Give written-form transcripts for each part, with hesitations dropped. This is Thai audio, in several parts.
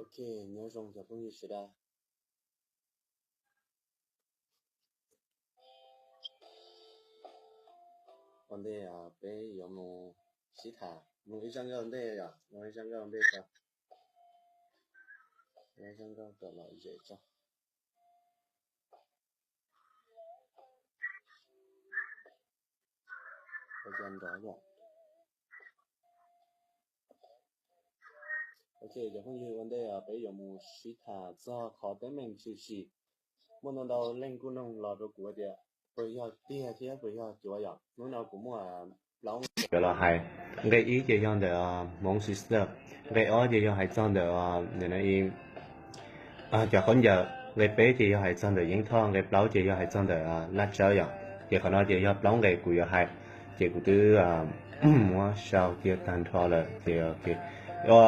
Ok, nhớ dùng cho phương như sẽ đa. Vấn đề là bé có một sĩ thả. Một ý chẳng có vấn đề à? Một ý chẳng có vấn đề sao? Một ý chẳng có trở lại dễ cho. Thời gian đó rồi. Ok, cho phương như vấn đề là bé có một sĩ thả do khó tới mình chịu sĩ. Một lần đầu lên của nông lò đồ của địa. Bởi giờ tia thế bởi giờ chúa ạ. Lúc nào cũng mà lâu. Đó là hay. Cái ý chỉ cho được mong sister. Cái ó chỉ cho hay cho được để nó im. Cho con giờ cái bé thì hay cho được những thong cái lâu chỉ cho hay cho được lát chơi ạ. Chỉ còn nói chỉ cho lâu cái của hay. Chỉ của thứ mua sao kia tan thọ là thì ok.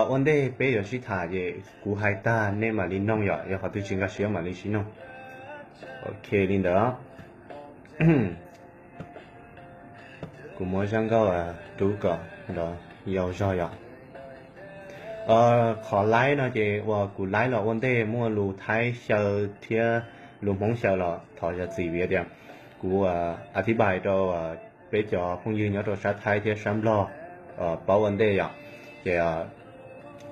Vấn đề bé giờ sĩ thả thì của hai ta nên mà linh nông ạ. Giờ họ tự chính cái sự mà linh sĩ nông. Ok linh đó. Của mỗi sáng có là đủ cả đó yêu rồi ạ. Khó lái nó chỉ và cụ lái là vấn đề mua lù thái sợ thì lù mong sợ là thọ ra gì biết đi cụ thi bài cho bây giờ không như nhớ rồi sát thái thì sắm lo bảo vấn đề ạ thì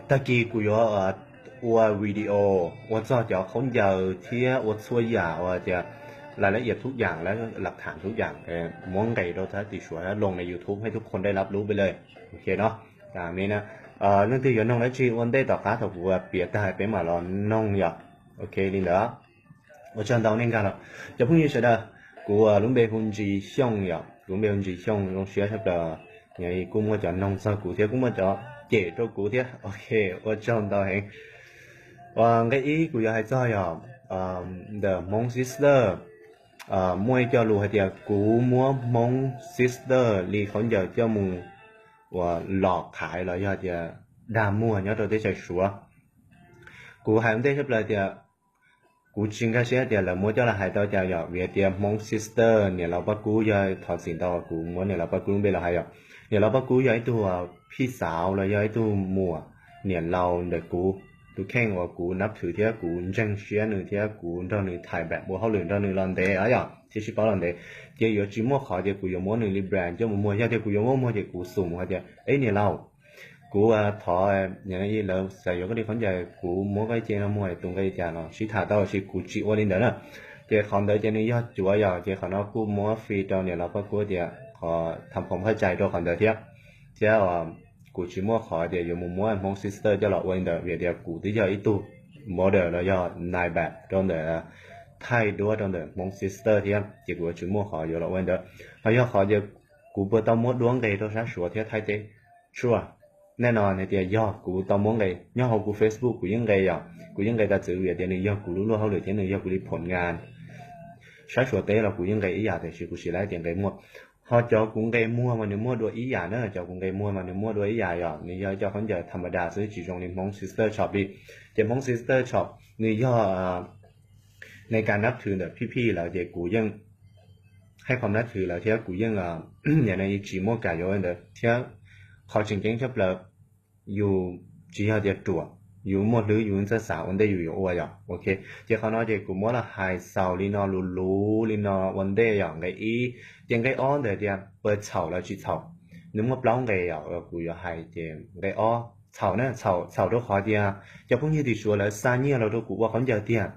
ta kỳ cụ yo video và cho không giờ thì xuôi giả và thìรายละเอียดทุกอย่างและหลักฐานทุกอย่างม้วนไก่เราท้าติดสวยแล้วลงใน YouTube ให้ทุกคนได้รับรู้ไปเลยโอเคเนาะตามนี้นะเรื่องที่อยู่น้องและชีวันได้ต่อการถกหัวเปียตายไปมาหลอนน้องอย่าโอเคลินเด้อ我知道那个了就朋友说的กูลุงเบย์คนจีช่องอย่าลุงเบย์คนจีช่องลงเสียชับเด้ออย่างนี้กูมาจะน้องซากูเทียกูมาจะเจ๋ตัวกูเทียโอเค我知道เห็นว่าcái ýกูอยากให้เจ้าอย่าthe Monk Sister mua cho lùi thì cú mua mong sister li không giờ cho mù và lọ khải là do thì đam mua nhớ tôi thấy chạy sủa cú hai đây chấp lại thì cú chính cái xe thì là mua cho là hai tao chào giờ về thì mong sister nhà là bắt cú giờ thọ xin tao cú muốn nhà là bắt cú bây là hay giờ nhà là bắt cú giờ tu phi xảo là giờ tu mua nhà lâu để cú tôi khenว่ากูนับถือที่กูจังเชียหนึ่งที่กูตอนหนึ่งถ่ายแบบว่าเขาเหลือตอนหนึ่งลอนเดย์อ่ะที่ชิปลอนเดย์เดี๋ยวจีมัวขอเดี๋ยวกูยมัวหนึ่งรีแบรนด์เจ้ามัวเดี๋ยวกูยมัวเดี๋ยวกูสุ่มเดี๋ยวเอ้ยเนี่ยเรากูถออย่างนี้เราใส่ยกก็ดีคนใจกูมัวก็เจนมัวตรงก็จะเนาะชิถ่ายต่อชิกูจีวันนี้เด้อเนาะเดี๋ยวคนเดียวเจนี่ยอดจั่วยเดี๋ยวคนเรากูมัวฟรีตอนเนี่ยเราก็กูเดี๋ยวขอทำผมเข้าใจตัวคนเดียวเที่ยวcụ chỉ mua khỏi để dùng một mua mong sister cho lọ quên đời việc để cụ tới giờ ít tu model là do nai bạc trong đời thay đổi trong đời mong sister thì chỉ của chỉ mua khỏi giờ lọ quên đời và do khỏi giờ cụ bữa tao muốn đuông cái tôi sáng sủa thì thay thế sure nên là này thì do cụ tao muốn cái nhớ học cụ Facebook của những cái của những cái ta tự việc thì do cụ luôn luôn học được thế này do cụ điผลงานsáng sủa thế là của những cái ý giả thì chỉ cụ chỉ lấy tiền cái mua họ cho cũng gây mua mà nếu mua đồ ý giả nữa cho cũng gây mua mà nếu mua đồ ý giả rồi nếu cho con giờ thầm đaซื้อ chỉ dùng đến mong sister shop đi thì mong sister shop nếuในการนับถือแบบพี่ๆแล้วเดี๋ยวกูยังให้ความนับถือแล้วเที่ยวกูยังอย่างในจีโมกายอยู่เดี๋ยวเที่ยวเขาจริงๆชอบเลยอยู่จีเขาเดี๋ยวตัวอยู่หมดหรืออยู่จะสาววันได้อยู่อ้วยอ่ะโอเคเดี๋ยวเขาnóiเดี๋ยวกูมั่วละหายสาวลีนอรู้ลีนอวันได้อย่างไงอียังไงอ้อเดี๋ยวเปิดเฉาแล้วจีเฉานึกว่าปล้องไงอ่ะกูอยากหายเดี๋ยวไงอ้อเฉาเนี่ยเฉา都好เดียวจะพวกนี้ที่说了3年了都กูว่าเขาจะเดียว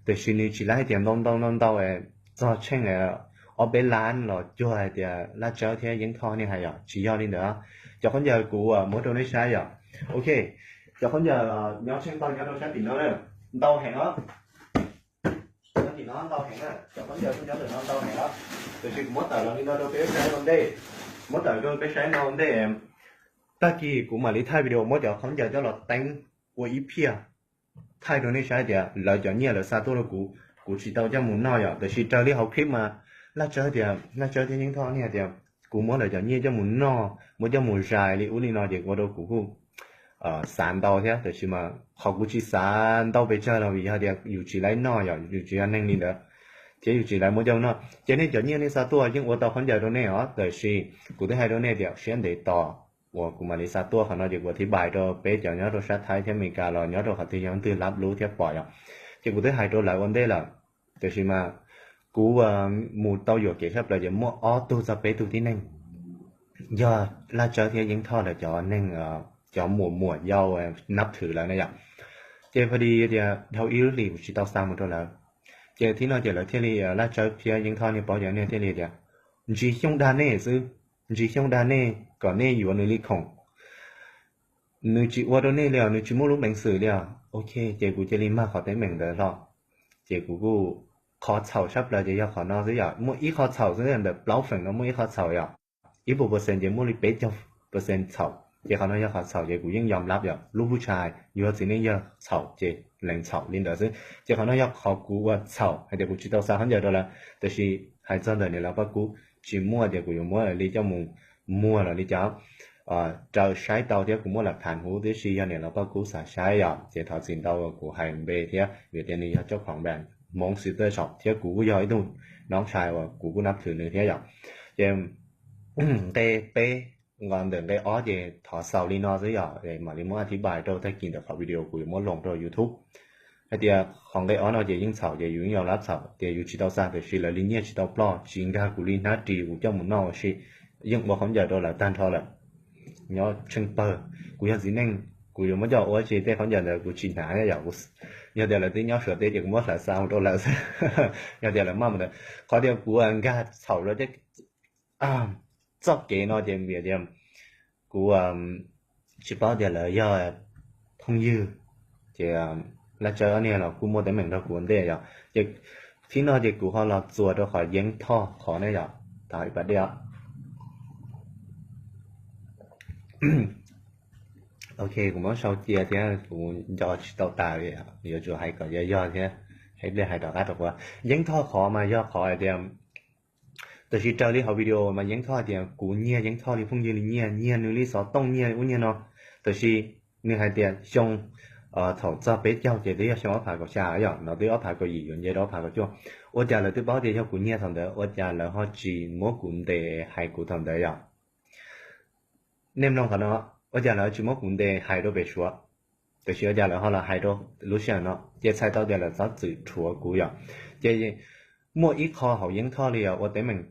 แต่ชีนี้จีไล่เดียวน้องจะเช่นở bên lan là cho thì là cho theo những thon như hay à chỉ do đi nữa cho con giờ của mỗi đồ này sai à ok cho con giờ nhau xem tao nhau đâu sai thì nó đây tao hẹn đó thì nó tao hẹn á cho con giờ con nhớ được nó tao hẹn đó từ khi mỗi tờ là đi nó đâu biết sai không đây mỗi tờ đâu biết sai nào không đây em ta kỳ của mà lý thay video mỗi giờ con giờ cho là đánh của ý pia thay đồ này sai thì là cho nhiều là sao tôi là của chỉ tao cho muốn nói à từ khi chơi đi học clip mà là chơi thì những thằng này thì cũng muốn là cho nhiều cho muốn no muốn cho muốn dài thì uli nó thì có đâu cũng sản đầu thếแต่是嘛học cũng chỉ sản đầu bây giờ là vì họ thìอยู่chỉ lấy no rồiอยู่chỉ ăn đi nữa chỉอยู่chỉ lấy mỗi trong nó cho nên cho nhiều nên sao tôi nhưng ở tàu không giờ đâu này ó tại vì cũng thấy hai đâu này thì sẽ để tỏ 我古马里萨多可能就我提拜到北角nhớ rồi sát thái thế mình cả là nhớ rồi họ thì nhớ từ lắp lú thế bỏ rồi chỉ cụ thứ hai đó là vấn đề là từ khi mà cú một tàu dược kế chấp là giờ mua ô tô ra bé tu tí nên giờ là trở thì những thọ là cho nên cho mùa mùa giàu nắp thử là này ạ chỉพอดีthì theo ý lý chỉ tao sang một đó là chỉ thì nó chỉ là thế này là trở thì những thọ này bảo giờ này thế này thì chỉ không đa này chứ chỉ không đa này còn nàyอยู่ในลิขงนึกจีว่าตรงนี้แล้วนึกจีไม่รู้หนังสือแล้วโอเคเจกูจะรีมาขอแต่เหม่งเด้อหรอเจกูขอเช่าชับเลยจะอยากขอนอสิอยากมั่วอีขอเช่าซึ่งแบบเล่าฝันแล้วมั่วอีขอเช่าอยากอีบุเปอร์เซ็นต์เจมั่วรีเป๊ะจะเปอร์เซ็นต์เช่าเจขอนอยากขอเช่าเจกูยังยอมรับอยากลูกผู้ชายอยู่สิ่งนี้อยากเช่าเจแรงเช่าลินเด้อซึ่งเจขอนอยากขอกูว่าเช่าให้เดี๋ยวกูจิตเอาซะหันเดียวเด้อละแต่是还真的你老把กูจีมั่วเดี๋ยวกูอยู่มั่วเลยเจ้ามึงมั่วแล้วนี่เจ้าchờ sai tàu thì cũng muốn là thành hữu thế gì này là bao cú xả sai à thì thảo xin tàu của hành bề thì việc tiền này cho khoảng bạn mong sự tơi sọc thì cú giỏi thôi nón sai và cú nắp thử nữa thế vậy thì tê còn đừng cái ó thì thọ sau đi nó dưới giờ để mà đi muốn thi bài đâu thấy nhìn được vào video của muốn lồng rồi YouTube hay thì còn cái ó nó chỉ những sầu chỉ những lát sầu thìอยู่chỉ tàu xa thì chỉ là lý nhiên chỉ tàu plo chỉ ra của lý nát trì của trong một nọ chỉ nhưng mà không giờ đâu là tan thôi là nhớ chân bờ cú giờ gì nên cú giờ mới giờ ở chỉ để không giờ là cú chỉ nã giờ cú giờ đây là tí nhớ sửa tí chỉ mất là sao đâu là giờ đây là mắm rồi có điều cú ăn gà sầu rồi chứ chọc cái nó thì việc thì cú chỉ bảo giờ là giờ thông dư thì là chờ này là cú mua để mình đâu cú vấn đề rồi thì khi nó thì cú họ là chùa đâu khỏi giếng thọ khó này rồi tại bắt đi ok cũng muốn sau chia thì cũng do tàu tàu vậy giờ chưa hay có do thế hay để hay đọc được qua giếng thọ khó mà do khó thì từ khi chơi đi học video mà giếng thọ thì cũng nhia giếng thọ thì phong như nhia nhia nếu lý số tông nhia cũng nhia nó từ khi người hay tiền xong thầu cho bé cháu chỉ để xong áp phải có xa rồi nó để áp phải có gì vậy đó phải có chưa ở nhà là tôi bảo thì cho cũng nhia thằng đó ở nhà là họ chỉ mỗi cũng để hay của thằng đó rồi nên lòng nó ở nhà là chỉ một vấn đề hai đứa bị xóa, từ khi ở nhà là họ là hai đứa lúc sáng nó, giờ sai到là rất tự chúa cũ rồi, giờ mỗi ít kho họ những kho liền, ở đây mình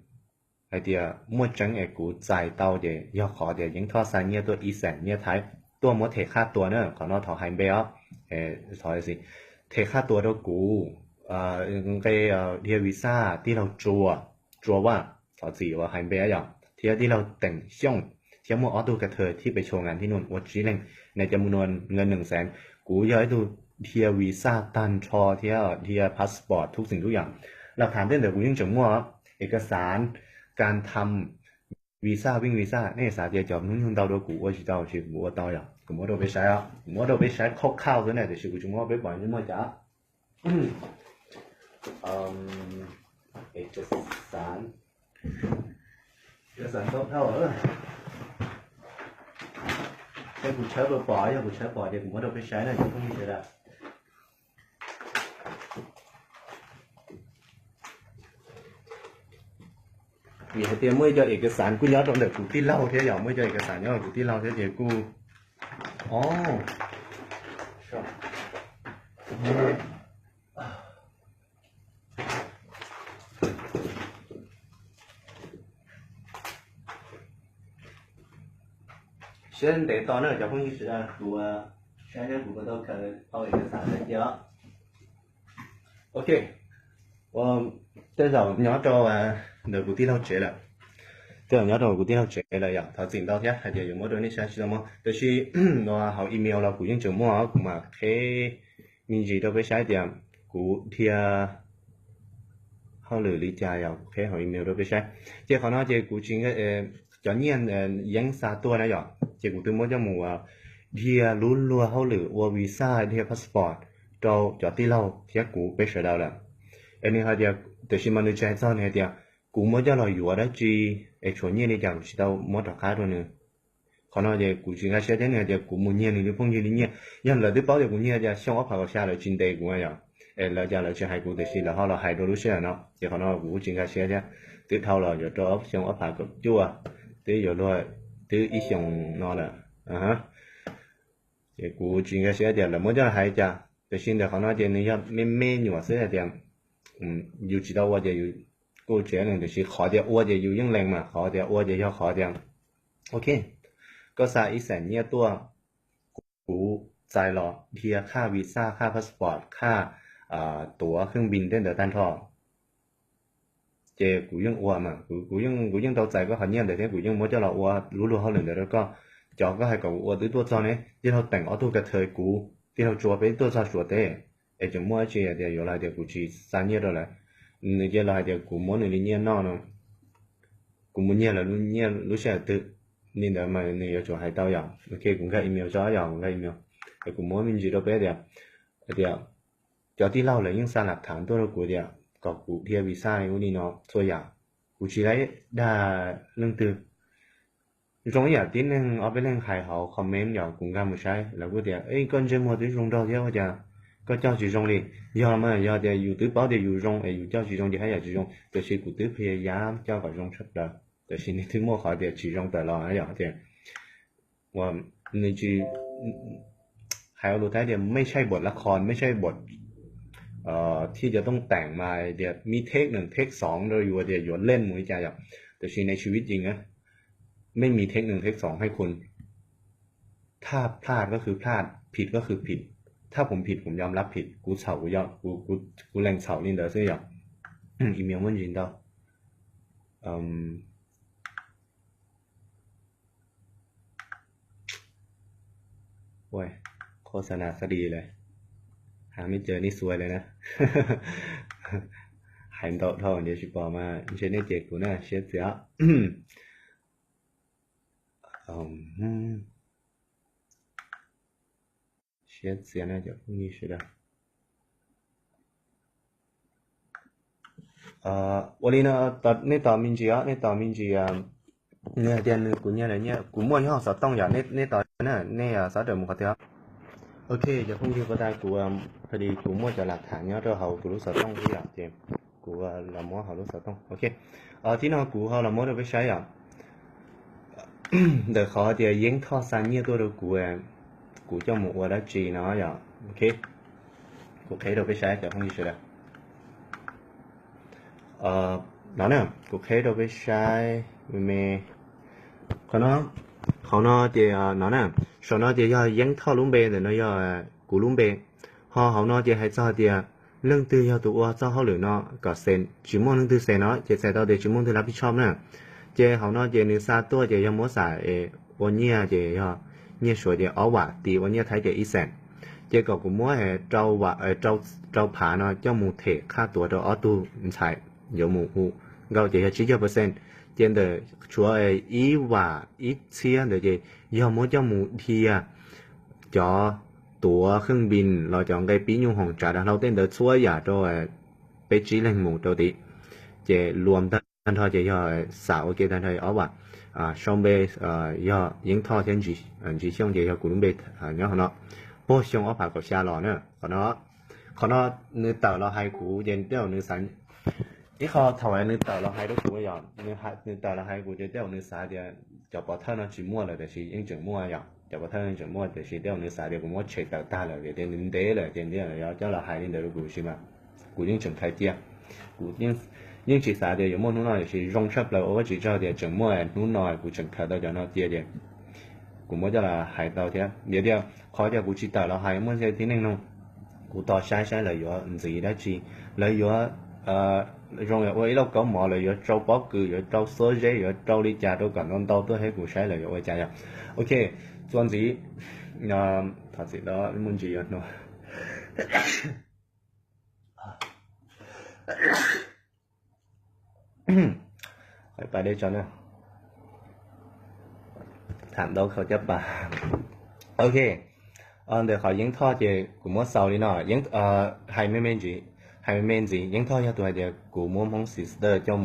hay thì mỗi trận ấy cũ dài到thì do khó thì những kho sai nhiều tôi ít sản nhiều thái, tôi mỗi thể khác tôi nữa, còn nó thọ hành bé á, thọ gì, thể khác tôi đâu cũ, cái địa visa đi đâu chùa, chùaว่าthọ gì và hành bé rồi, thì đi đâu tỉnh xongเที่ยวมัวออตูกระเทยที่ไปโชว์งานที่นู่นวัดจีเล่งในจำนวนเงิน100,000กูย้อยดูเทียวีซ่าตันชอเทียพาสปอร์ตทุกสิ่งทุกอย่างหลักฐานเต้นเดี๋ยวกูยังจะมั่วเอกสารการทำวีซ่าวิ่งวีซ่าเนี่ยสาเดียจอบนุ่งเตาโดกูว่าจีเตาชื่อกูว่าเตาอย่างกูมั่วโดไปใช้อ่ะกูมั่วโดไปใช้คร่าวๆตัวเนี่ยแต่ชื่อกูจะมั่วไปบ่อยนี่มั่วจ้าเอกสารเท่าcái củ chớ bò cho củ chớ bò thì cũng có đâu cái trái này không như thế nào vì thế thì mới cho cái sản của nhớ trong đời củ tí lâu thế giờ mới cho cái sản nhớ củ tí lâu thế thì củ先得到那个交通意识啊，我现在谷歌都可能报一个啥的叫 ，OK， 我至少nhớ cho nửa cụ tí lâu chế là，至少nhớ cho cụ tí lâu chế là ya，他进到天还得有么多你想知道吗？就是我好 email 啦，cụ những chỗ mua mà cái mình gì đâu phải sai tiền cụ thì họ lừa lý trả ya, cái họ email đâu phải sai, chỉ họ nói chỉ cụ chính cái cho nhiên những saoตัวนะya chỉ cụ từ mỗi cho mùa thì luôn luôn họ lừa qua visa thì passport cho tí lâu thì cụ phải sửa đâu là anh ấy thì từ khi mà người chạy sau này thì cụ mới cho là vừa đó chỉ chỗ nhiên đi chẳng chỉ đâu mỗi trò khác thôi nữa còn nói thì cụ chỉ là sẽ thế này thì cụ muốn nhiên thì phong nhiên nhưng là đứa bảo thì cụ nhiên thì xong ấp vào xa rồi trên đây cũng vậy là giờ là chỉ hai cụ từ khi là họ là hai đôi lúc xe nó thì họ nói cụ chỉ là sẽ thế tiếp theo là giờ cho ấp xong ấp vào chua thế giờ rồi từ ý xong nó là ha thì cú chuyện cái sẽ là mỗi giờ hay chảแต่现在好像点你要每年是点有知道我就有过节呢就是好点我就有用力嘛好点我就要好点 OK ก็ซาอีแสนเนี่ยตัวกูใจรอเทียค่าวีซ่าค่าพาสปอร์ตค่าตั๋วเครื่องบินเดินเดินตันทอเจกูยังอ้วนมากูยังตกใจก็หันเนี่ยเดี๋ยวกูยังไม่จะรออ้วนรู้เขาเลยเดี๋ยวก็จอก็ให้กับอ้วนตัวจอเนี่ยที่เราแต่งเอาตัวกระเทยกูที่เราจัวไปตัวจอชัวเต้ไอ้จมัวเจียเดี๋ยวอยู่ไรเดี๋ยวกูจีสานเนี่ยด้วยเลยนี่เดี๋ยวไรเดี๋ยวกูมั่วนี่เนี่ยนอนกูมั่วเนี่ยแล้วเนี่ยรู้สึกตื่นnên là mà này cho hai tao vậy, ok cũng cái email cho vậy cũng cái email, thì cũng muốn mình chỉ đâu bé đẹp, thì cho tí lâu là những sao lạc thẳng tôi của đẹp, có cụ thiệp vì sao này đi nó thôi vậy, cụ chỉ lấy đa lương từ, trong cái tin nên ở bên hài hậu comment vậy cũng ra một sai là của đẹp, ấy con chơi mua tới trong đâu chứ bây giờ, có cho chỉ trong đi, giờ mà giờ thì dùng tứ báo thì dùng trong, dùng cho chỉ trong thì hay là chỉ trong, tôi sẽ cụ tứ phía giá cho vào trong sắp đó. แต่สิ่งที่มั่วเขาเดี๋ยวchỉ trongแต่ละอย่างเดียวว่าในจีให้เราดูท้ายเดียวไม่ใช่บทละครไม่ใช่บทที่จะต้องแต่งมาเดี๋ยวมีเทค1เทค2เราอยู่เดี๋ยวอยู่เล่นมือใจอย่างแต่สิ่งในชีวิตจริงนะไม่มีเทค1เทค2ให้คุณถ้าพลาดก็คือพลาดผิดก็คือผิดถ้าผมผิดผมยอมรับผิดกูเฉากูยอมกูแรงเฉานี่เด้อซึ่งอย่างอีเมลมันยินเด้อโอ้ยโฆษณาซะดีเลยหาไม่เจอนี่ซวยเลยนะหันโต๊ะทองเดี๋ยวชิปอมาเช่นนี้เจ๊กูนะเช็ดเสียเช็ดเสียนะเดี๋ยวพรุ่งนี้是的วันนี้นะตอนในต่อมินจีอ่ะในต่อมินจีเนี่ยเดือนนึงกูเนี่ยอะไรเนี่ยกูมั่วที่ห้องสอบต้องอย่างในต่อเนี่ยเนี่ยสอบเดิมมึงขอเถอะโอเคเดี๋ยวพรุ่งนี้ก็ได้กูพอดีกูมั่วจะหลักฐานเนี่ยเราเขากูรู้สอบต้องที่อย่างเจมกูเรามั่วเขารู้สอบต้องโอเคที่นอนกูเขาเรามั่วเราไปใช้อย่างเดี๋ยวเขาเดี๋ยวยิงท่อสารเนี่ยตัวเรากูจะหมูว่าได้จีเนาะอย่างโอเคกูเคยเราไปใช้เดี๋ยวพรุ่งนี้ใช่ไหมđó nè cuộc thế đâu với sai mẹ họ nó thì nó nè sau nó thì do dán thao lúng bê rồi nó do củ lúng bê họ nó thì hay cho thì lương tư do tụ cho họ lửa nó có sen chỉ muốn lương tư sen nó chỉ sen đâu để chỉ muốn tư làm shop nè chỉ họ nó thì nếu xa tôi thì do mua xài ô nhia thì do nhia sủi thì áo vải thì ô nhia thấy thì ít sen chỉ có cũng mua trâu vải trâu phá nó cho một thể khác tuổi đó ở tu xài有母户，高这些70%，真的除了一瓦一千的这，要么叫母ที啊，cho ตั๋วเครื่องบินเราจองcái phí nhung hồng trả đã lâu tên được xóa giả cho bé trí lên mù đầu tí, chỉ rùm thân thôi chỉ cho xảo cái thân thôi ở bạn xong bé do những thọ thiên chỉ xong chỉ cho cũng bé nhớ nó, bố xong ở phải có xa lò nữa, còn nó nữ tàu là hai cú dân đeo nữ sẵn ít họ thầu này nữ tàu là hai đứa cũ vậy, nữ tàu là hai cũ chỉ đeo nữ xả thì cho bảo thân nó chỉ mua là để chỉ những chuyện mua vậy, cho bảo thân chuyện mua để chỉ đeo nữ xả thì cũng mua chạy tàu ta là để tiền đến đế là tiền đế là cho là hai đến đời cũ xí mà, cũ những chuyện khai chia, cũ những chỉ xả thì mua nó nói chỉ rong chấp là ở chỉ cho thì chuyện mua nó nói cũ chuyện khai tàu cho nó chia thì, cũ mua cho là hai tàu thế, giờ thì khó cho cũ chỉ tàu là hai mua sẽ thế này không, cũ to sai là do gì đó chỉ là do rồi ở đâu có mỏ là do trâu bó cừ do trâu sơ dế do trâu đi chả đâu còn non tàu tôi thấy cũng sai là do chả ok chuyện gì thật sự đó muốn gì vậy nó phải đây cho nó thảm đâu không chấp bà ok để khỏi những thọ thì cũng muốn sau đi nó những hay mấy gì hay mấy gì những thọ cho tôi thì cũng muốn mong sister cho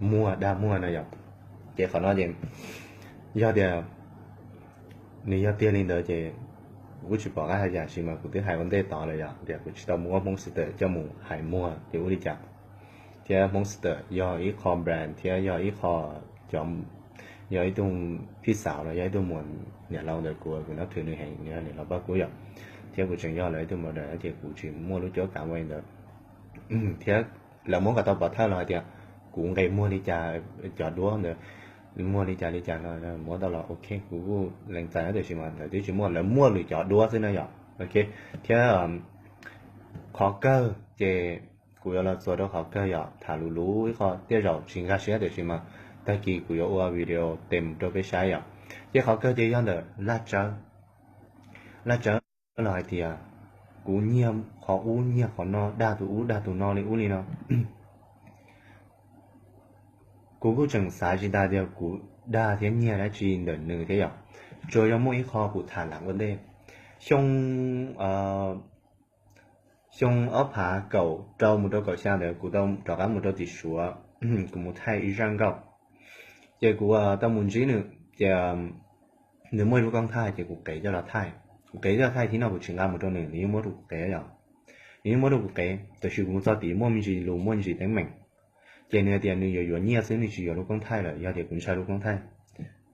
mua đa mua này vậy thì khỏi nói gì do thì nếu do tiền lên đó thì cũng chỉ bỏ cái hai gì mà cũng thứ hai vấn đề to rồi vậy thì cũng chỉ tao mua mong sister cho hay mua thì cũng đi chặt thì mong sister do ít kho brand thì do ít kho cho giờ ấy tung phi xảo là giờ ấy tung muốn nhà lâu đời của nó thường người hành nhà này nó bao cuối rồi theo của trường do là ấy tung một đời thì cụ chỉ mua lúc chỗ cả quay nữa thế là muốn cả tao bảo thay rồi thì cũng gây mua đi trà đũa nữa mua đi trà là mua tao là ok cũng lên giải được mà để chỉ mua là mua được trà đũa thế này rồi ok thế khó cơ thì cũng là做到khó cơ rồi thả lú lú khó tiếp rồi xin ra sẽ được mà tại kỳ cũng có video tìm cho cái sai rồi thế khó cơ thì là lá trắng lại thì cú nhiễm khó u nhiễm khó no đa tụ no lên u lên nó cú cũng chẳng sai gì đa điều cú đa thiên nhiên là chỉ được nửa thế à rồi có mỗi khó cú thả lặng vấn đề xong xong ốp hạ cầu trâu một trâu cầu xa được cú tao trò cá một trâu thì sủa cú một thay ý răng cầu giờ cú tao muốn gì nữa giờ nếu mỗi lúc con thai thì cú kể cho là thai kể cho thai thì nào cũng chừng ra một trâu nữa nếu mỗi lúc kể rồi nếu mỗi lúc kể thì sự cũng cho tí mỗi mình gì lù mỗi gì đánh mình giờ này tiền này有nhiều sinh thì chỉ有lúc con thai rồi giờ thì cũng sai lúc con thai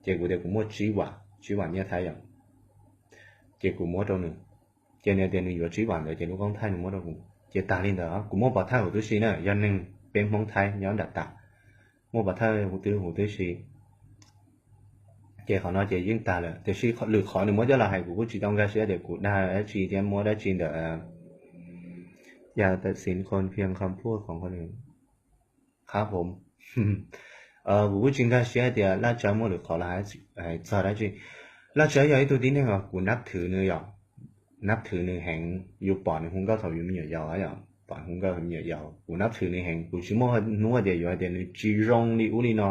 giờ cũng để cũng mua chỉ quả nhiều thai rồi giờ cũng mua trâu nữa giờ này tiền này有chỉ quả rồi giờ lúc con thai nữa mua đâu cũng giờ ta lên đó cũng mua bảo thai của tôi xí nữa giờ nên bên mong thai nhớ đặt tạ mua bảo thai của tôi xí giờ họ nói giờ riêng ta là thì xí lựa khỏi nữa mua cho là hay của chỉ trong ra sẽ để của đa chỉ tiền mua đã chỉ đượcอย่าตัดสินคนเพียงคำพูดของคนอื่นครับผม我应该写点那节目里考了还找来句那只有一度啲呢個กูนับถือ呢又นับถือ呢แห่งอยู่ปอนคงก็เขาอยู่มี有啊又ปอนคงก็มี有กูนับถือ呢แห่งกูชิโมนัวเดียว有一點你只容你屋里呢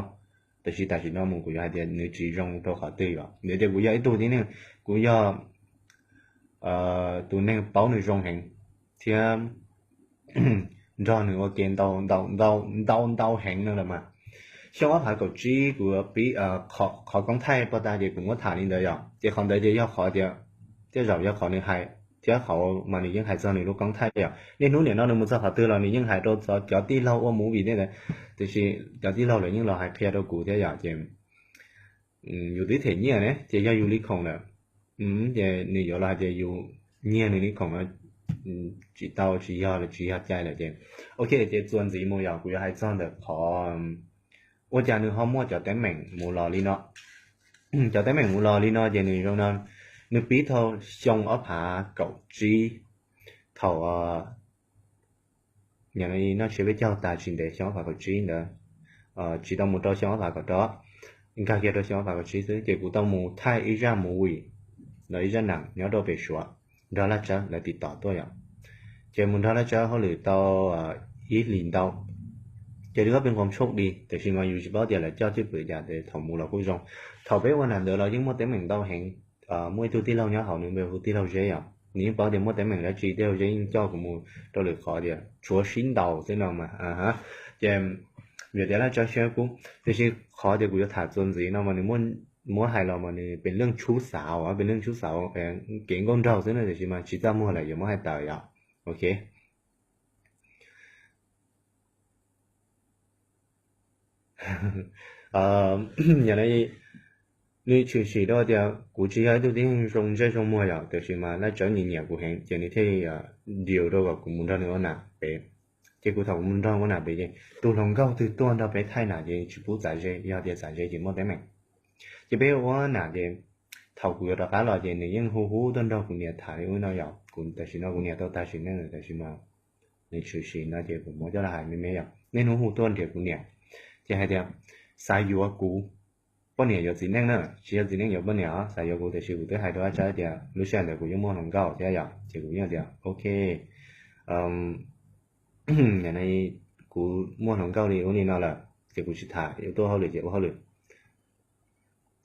但是那麼กู有一點你只容都好對吧你哋กู有一度啲呢กู要ตัว呢包你容แห่งที่do nữa kiện đau hẹn nữa là mà sau đó phải có trí của bị khó công thay bao ta thì cũng có thả lên đấy rồi thì không đấy thì khó thì rồi khó nữa hay thì khó mà你应该做你都công thay rồi nên lúc này nó được một số họ tư là你应该都cho tí lâu ở mũi vì thế này thì cho tí lâu là những là hay kia đâu cụ thế rồi thìอยู่ที่thể nhiên đấy thì doอยู่lý không là thì你有là thìอยู่nhiên này lý không là chỉ tao chỉ要在了的 OK 这专辑冇有佢係真的好我講你好冇就點明冇落嚟咯就點明冇落嚟咯就你用呢你俾頭上一下狗機頭nhà này nó sẽ biết cho tài chính để cho vào cái trí nữa chỉ tao một trò cho vào cái đó nhưng cái kia đó cho vào cái trí thứ thì cũng tao một thay ý ra một vị nói ra nặng nhớ đâu về số đó là cho làติดต่อ tôi ạ chỉ muốn đó là cho họ lựa tao ý liền tao chỉ được bênความโชคดีแต่สิ่งมาอยู่ที่บ้านเดียวlà cho chứ bây giờ để thầu mù là cuối rong thầu bé quan làm được là những món tém mình tao hẹn mỗi thứ tí lâu nhớ hậu nữa về tí lâu dễ à nếu bảo điểm món tém mình là chỉ tiêu dễ cho của mù tao lựa khó đi chúa xin đầu thế nào mà ha chỉ việc đấy là cho xe cũng thì khó thì cũngจะถ่ายจนgì nào mà nếu muốn hài lòng mà nếuเป็นเรื่องชู้สาวเป็นเรื่องชู้สาวเก่งก้นเราthế này thì mà chỉ ta mua là giờ mua hai tờ à ok nhà này你确实到的，估计还都得用这种模样，就是嘛，那找你年过很，叫你睇留到个古墓上头拿呗，结果头古墓上我拿呗的，都能够都多到呗太拿的，全部在这，要的在这就没得命，就比如我拿的头古要到家来的，你因呼呼等到古年谈的我那要，古但是那古年到大学那个，但是嘛，你确实那就古墓叫他还没有，你弄呼多的古年，就还的，晒有古。bao nhiêu giờ gì năng nữa chỉ giờ gì năng giờ bao nhiêu sai giờ cụ thể sự cụ thể hai đứa trái thì lúc sáng thì cụ dùng món nồng cao thế giờ chỉ cụ như thế ok ngày nay cụ món nồng cao thì ông đi nào là chỉ cụ chỉ thả yếu tố hậu lực chỉ có hậu lực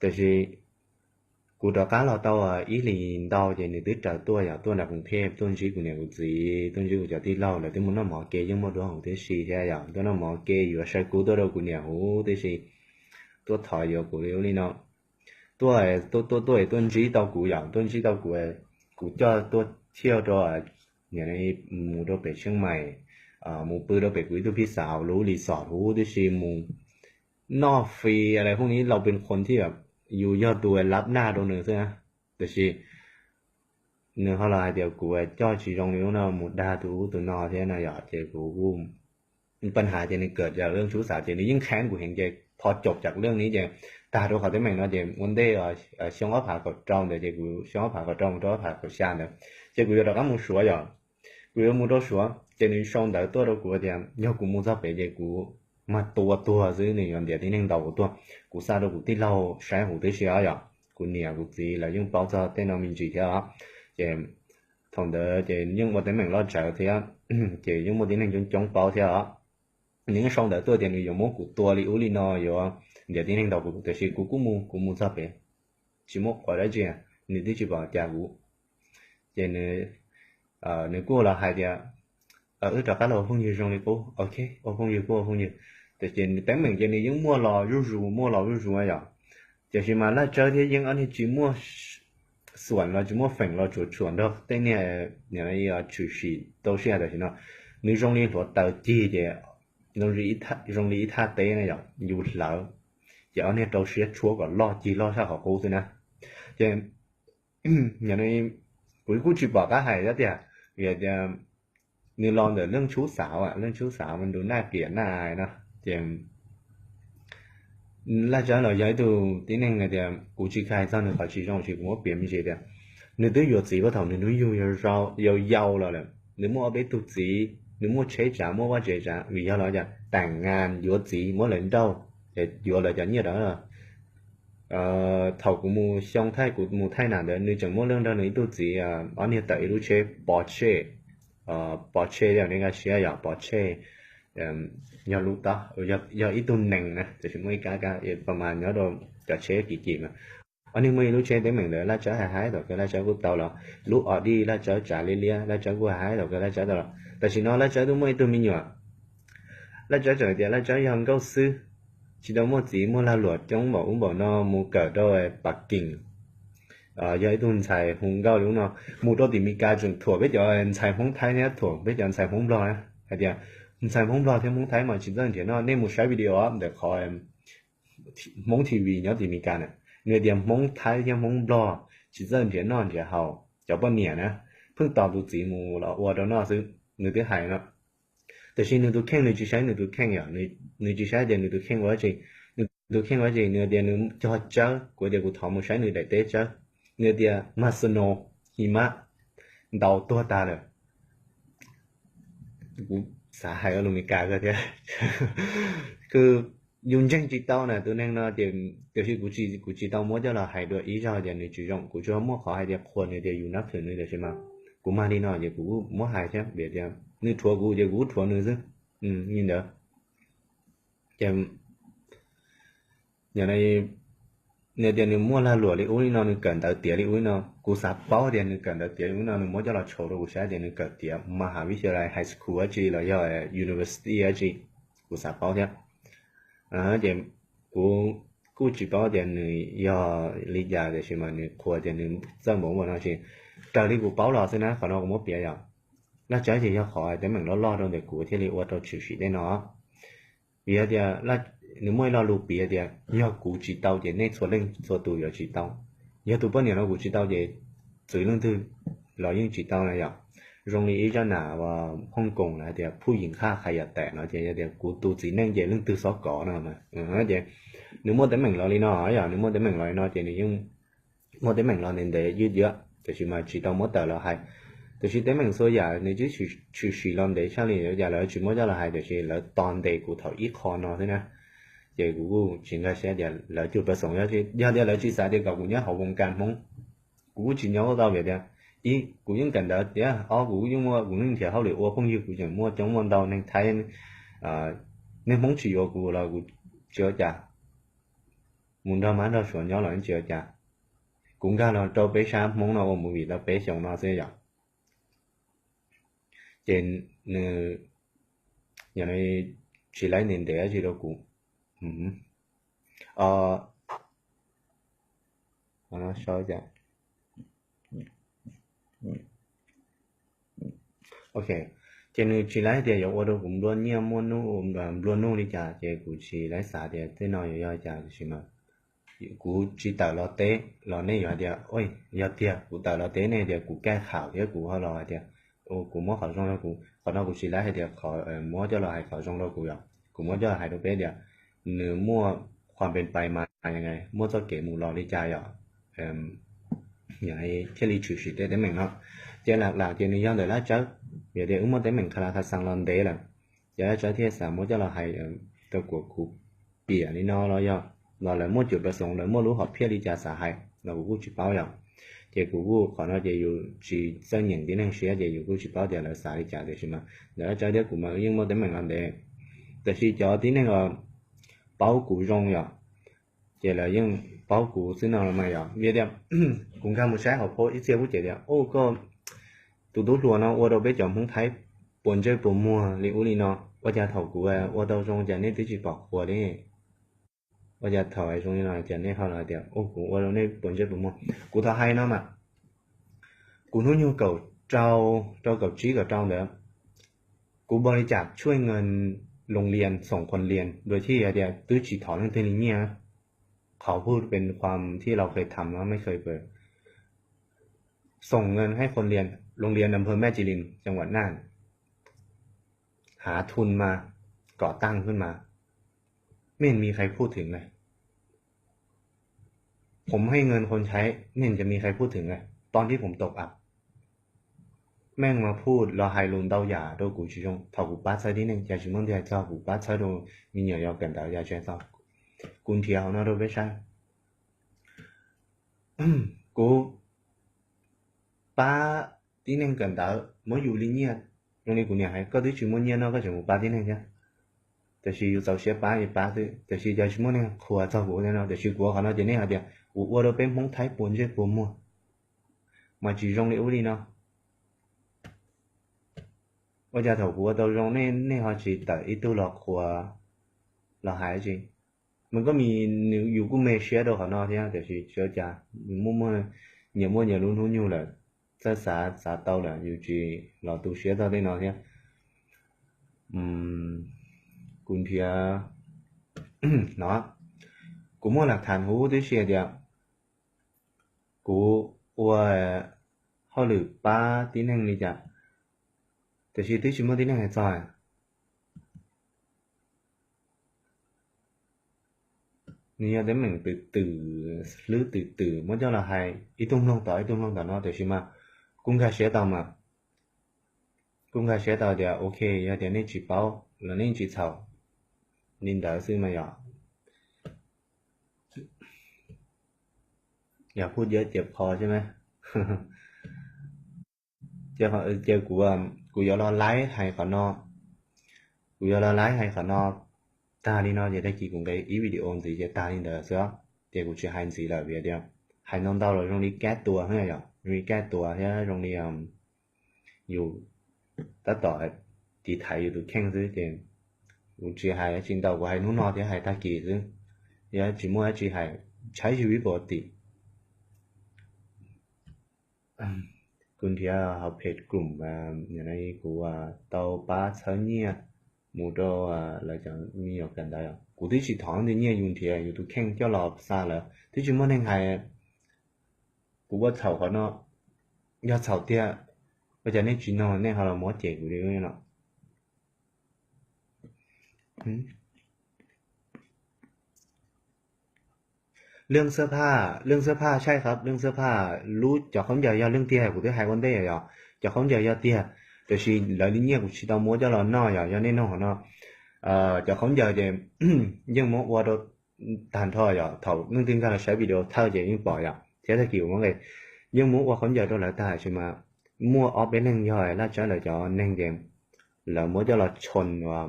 แต่是cụ đó cá là tao ý liền tao thì người tới trả tôi là cùng thêm tôi chỉ cụ này cụ gì tôi chỉ cụ cho tí lâu là tôi muốn nó mỏ kê nhưng mà đồ không thế gì thế giờ tôi nó mỏ kê vừa sai cụ tôi đâu cụ này hú thế gì tôi thọ giờ cụ liễu đi nó tôi chỉ tao cụ cụ cho tôi theo cho nhà này mua đồ về Chiang Mai mua bữa đồ về quý tôi phía sau lũ lì sọt hú tôi xí mua นอกฟรีอะไรพวกนี้เราเป็นคนที่แบบอยู่ยอดตัวรับหน้าตรงหนึ่งใช่ไหมแต่ชีเนื้อเขาลายเดียวกูจ่อชีตรงนี้เนาะหมดดาตูตัวนอเท่านั้นอย่าเจกูปัญหาเจนี่เกิดจากเรื่องชู้สาวเจนี่ยิ่งแค้นกูเห็นเจพอจบจากเรื่องนี้เจตาตัวเขาได้ไหมเนาะเจวันเดย์ช่องว่าผ่าก็จ้องเดี๋ยวเจกูช่องว่าผ่าก็จ้องจ้องผ่าก็下呢เจกู有那么说呀กู有么多说เจนี่ช่องแต่ตัวเรากูเดีย要กูมุ่งจะไปเจกูมาตัวซื้อนี่อย่างเดียวที่หนึ่งดาวตัวกูซา到กูที่เราใช้หูที่เสีย呀กูเนี่ยกูจีแล้วยัง包着电脑面具条เจ同的เจยังว่าแต่mình lo chờ thìเจยังว่าที่หนึ่งยังจ้อง包条những xong đỡ tôi thì người dùng mốt của tôi li uli no rồi để tiến hành đọc của tôi sẽ của mu sao bé chỉ mốt khỏi đấy chứ người đi chỉ bảo trả của cho nên nếu cô là hai dia ở trong cái lò phong như trong này cô ok ô phong như thì trên tấm mình trên này những mua lò rú ấy à chỉ mà là chơi thì những anh chỉ mua xuẩn là chỉ mua phèn là chuột đâu tên này nhà này chủ sĩ đâu sẽ là gì nó nếu trong này thuộc tờ chi thì dùng lý tha tế này rồi dù lỡ giờ này đâu sẽ chúa còn lo chi lo sao họ cố thế nè cho nhà này cuối chỉ bỏ cái hay đó thì giờ như lo được lương chú xảo lương chú xảo mình đủ na kiện này nè thì là cho là giải từ tiếng Anh này thì cụ chỉ khai ra được phải chỉ trong chỉ có biển như thế đấy nếu tới giờ gì bắt đầu nếu yêu giàu là nếu mua bé tụt gì nếu mua chế trả mua qua chế trả vì do đó là tàng ngàn giữa gì mỗi lần đâu để giữa là chẳng như đó là thầu của mua xong thay của mua thay nào đấy nếu chẳng mua lương đâu nếu tụt gì anh hiện tại lúc chế bỏ chế là nên cái xe ya bỏ chế giờ lúc đó giờ ít tuần nè thì chúng mới cảประมาณ nhớ đâu cả chế kỳ mà anh em mới lúc chế đến mình để là chở hái rồi cái là chở của tàu là lúc ở đi là chở trả lia là chở của hái rồi cái là chở rồi tại vì nó là chở tôi mới tôi mình nhỏ là chở thì là chở hàng câu sư chỉ đâu mua gì mua là luộc trong bảo nó mua cờ đâu bạc kinh giờ tôi xài hùng cao đúng không mua đó thì mình cài chuẩn thuộc biết giờ xài hùng thái nhé thuộc biết giờ xài hùng lo á hay chưa xài hùng lo thì hùng thái mà chỉ đơn giản nó nên một cái video để khỏi mong TV nhớ thì mình cài này người điểm mong thái thì mong lo chỉ đơn giản nó chỉ hậu cho bao nhiêu nè phương tàu tụi gì mua là ở đó nó sự người thứ hai nóแต่สิ่งหนึ่งตัวแข่งในจุดใช้หนึ่งตัวแข่งอย่างในจุดใช้เดียวหนึ่งตัวแข่งว่าจริงหนึ่งตัวแข่งว่าจริงเนื้อเดียวหนึ่งจะเจอกูเดียวกูทำมันใช้หนึ่งได้เตะเจอเนื้อเดียวมาสโนหิมะดาวตัวตาเลยกูสาหายอารมณ์กาก็เดียวคือdùng chân chỉ tao này tôi nên là điều khiกูchỉ tao muốn cho là hay được ý cho thì người chủ độngกูcho mua khó hay đẹp khuôn thì dùng nắp thử nữa được xem nàoกูมาดีหน่อยเดี๋ยวกูmua hay chứ để choนึกทัวกูจะกูทัวนึงซึnhìn được chém giờ này nếu tiền mua là lúa thì ui nó cần tới tiền thì ui nóกูsắp bao tiền cần tới tiền ui nó mua cho là chỗ rồiกูsẽ tiền cần tiền mà hà vi chơi high school ấy chỉ là do university ấy chỉกูsắp bao chứ chémกูchỉ bao tiền do lý giải để xem mà của tiền dân bố mà nó chỉ trời điกูbao lo thếนะcòn nó cũng mất tiền rồi là trái thì khỏi để mình lo trong để của thì liệu tôi chịu sĩ đấy nó bây giờ là nếu mới lo lụt bây giờ giờ cụ chỉ tao thì nên số lên số tuổi giờ chỉ tao giờ tụi bao nhiêu nó cụ chỉ tao thì dưới lưng thư là những chỉ tao này rồi rồi ý cho nào và Hong Kong là thì phụ huynh khác hay tệ nó thì cụ tụi chỉ nên về lưng thư số cỏ nào mà thì nếu muốn để mình lo đi nó giờ nếu muốn để mình lo nó thì nhưng muốn để mình lo nên để dư dưa thì mà chỉ tao mất tờ là hay thì chỉ để mình số giờ nếu chứ chỉ làm để sao thì giờ là chỉ mới cho là hay để chỉ là toàn đề của thầu ít khó nó thế nè giờ của chuyện cái sẽ giờ là chưa phải sống chứ giờ là chỉ sao để cậu cũng nhớ học vùng cam không cũng chỉ nhớ đâu vậy đấy ý cũng những cần đó thì cũng những mua cũng những theo học liệu không như cũng chẳng mua trong môn đầu nên thấy nên muốn chỉ của là của chưa chả muốn đâu mà đâu xuống nhớ là chưa chả cũng ra là cho bé sáng muốn nào một vị là bé sống nó sẽ vậy trên giờ này chỉ lấy nền để gì đâu cũng nó sao vậy ok cho nên chỉ lấy thì ở đâu cũng luôn nhiều muốn luôn nô đi chả thì cũng chỉ lấy xả thì thế nào giờ chả chỉ mà cũng chỉ tạo lo tế lo này giờ thì ôi giờ thì cũng tạo lo tế này thì cũng cái khảo thì cũng hơi lo thì cũng mất khảo trong đó cũng nó cũng chỉ lấy thì khảo mua cho là hay khảo trong đó cũng mua cho là hay đâu bé thì nếu mua ความเป็นไปมายังไงมั่วจะเก๋มูรอลิจายอ่ะอย่างไอ้เที่ยวรีชูชิดได้เหมือนเนาะเจ้าหลักๆเจ้านี่ย้อนเดี๋ยวละเจ้าเดี๋ยวมั่วได้เหมือนคาราคาซังลอนเดย์แหละเจ้าเจ้าที่สามมั่วจะเราให้ตัวกูคูเปียนี่เนาะเราย่อเราเลยมั่วจุดประสงค์เลยมั่วรู้หอบเพี้ยลิจาสาให้เรากูจุดเป้าอย่างเจ้ากูขอเราจะอยู่จีเส้นอย่างที่นั่งเสียจะอยู่กูจุดเป้าเดี๋ยวเราสาลิจาเดี๋ยวใช่ไหมเดี๋ยวเจ้าเดี๋ยวกูมายังมั่วได้เหมือนกันเดย์แต่ที่เจ้าที่นั่งก็包谷用呀，这了用包谷是那么呀，别的公开木晒好破一些不觉得，哦个多罗呢，我都被讲红台本这不摸，你屋里呢，我家头骨啊，我到中间那自己保护的，我家头还中间那间那好了点，哦骨我那本这不摸，骨头还那嘛，骨头nhu cầu trao cầu trí cầu trao nữa, กูบริจาคช่วยเงินโรงเรียนส่งคนเรียนโดยที่เดี๋ยวตื้อฉีถอนเรื่องเทนี้เนี่ยเขาพูดเป็นความที่เราเคยทำแล้วไม่เคยเปิดส่งเงินให้คนเรียนโรงเรียนอำเภอแม่จิรินจังหวัดน่านหาทุนมาก่อตั้งขึ้นมาไม่เห็นมีใครพูดถึงเลยผมให้เงินคนใช้ไม่เห็นจะมีใครพูดถึงเลยตอนที่ผมตกอับแม่งมาพูดเราไฮลุนเดาหยาโดกูชิชงถอกูป้าใช้ที่หนึ่งจะชิมงที่ไอ้เจ้ากูป้าใช้โดมีเหนียวยาวกันเดาหยาเชนเจ้ากุนเทียวนะโดไม่ใช่กูป้าที่หนึ่งกันเดาไม่อยู่ลิเนียตรงนี้กูเนี่ยให้ก็ที่ชิมงเนี่ยเนาะก็ชิมงป้าที่หนึ่งใช่แต่ชีอยู่เจ้าเสียป้าอีป้าที่แต่ชีจะชิมงเนี่ยขัวเจ้ากูเนี่ยเนาะแต่ชีกูเขาเนาะจะเนี่ยเดียวกูเราเป็นมงไทยปนเจ็บปวดมัวมาจีรงในอุ้ยเนาะ我家头骨到用那下子第一都落課落下一陣，มันก็มีอยู่กูไม่เชื่อ到เขาเนาะที่แต่是小家มั่วเนี่ยลุ้นอยู่เลย在啥到了อยู่จีเราดูเชื่อ到ได้เนาะที่กุนเพียเนาะกูมั่วหลักฐานหูได้เชื่อเดียวกูว่าเขาหรือป้าที่นั่งนี่จ้ะแต่ชีที่ชิมที่นั่งให้จ่ายนี่ยังได้เหมือนตื่หรือตื่มันจะละให้อีตุ้มลงต่อเนาะแต่ชิมา公开学到嘛公开学到的 OK 要点你去包了你去炒领导是没有อย่าพูดเยอะเจ็บคอใช่ไหมเจ้ากูยอมไลฟ์ให้เขานอกกูยอมไลฟ์ให้เขานอกตาลีนอจะได้กี่กูcái ý video gìจะตาลีเด้อเสือเดี๋ยวกูจะให้สิแล้วเดี๋ยวให้น้องเต้าเราตรงนี้แก้ตัวให้หรอรีแก้ตัวใช่ไหมตรงนี้อยู่ตัดต่อที่ไทยอยู่ดูแข่งซื้อเดี๋ยวกูจะให้จริงต่อกูให้นู้นนอที่ให้ตากี่ซื้อเดี๋ยวจิมัวจะให้ใช้ชีวิตปกติคุณที่เขาเพจกลุ่มอย่างไรกูเตาป้าเช้าเนี่ยมูโดเราจะมีออกกันได้กูที่ชีท้องที่เนี่ยยุ่งที่อยู่ทุกแข่งเจ้าหลอบซาแล้วที่จิมัวแห่งไทยกูว่าเฉาเขาเนาะยอดเฉาเตี้ยก็จะได้จีนอนเนี่ยเขาเราหมอเจ๋กูดีเนาะเรื่องเสื้อผ้าใช่ครับเรื่องเสื้อผ้ารู้จากเขาใหญ่เรื่องเตี้ยกูที่หายวันได้เหรอจากเขาใหญ่เตี้ยแต่ชีหลายเนี่ยกูชีตามมัวจะเราหน้าอย่างนี้น้องเขาเนาะจากเขาใหญ่เดี๋ยวยังมัวว่าเราทานท่ออย่างเท่าเรื่องที่การใช้วิดีโอเท่าเดี๋ยวยังปล่อยเท่ากี่วันเลยยังมัวว่าเขาใหญ่เราหลายตาใช่ไหมมัวออฟเป็นนั่งย่อยแล้วจะเลยจะนั่งเดี๋ยวแล้วมัวจะเราชนว่า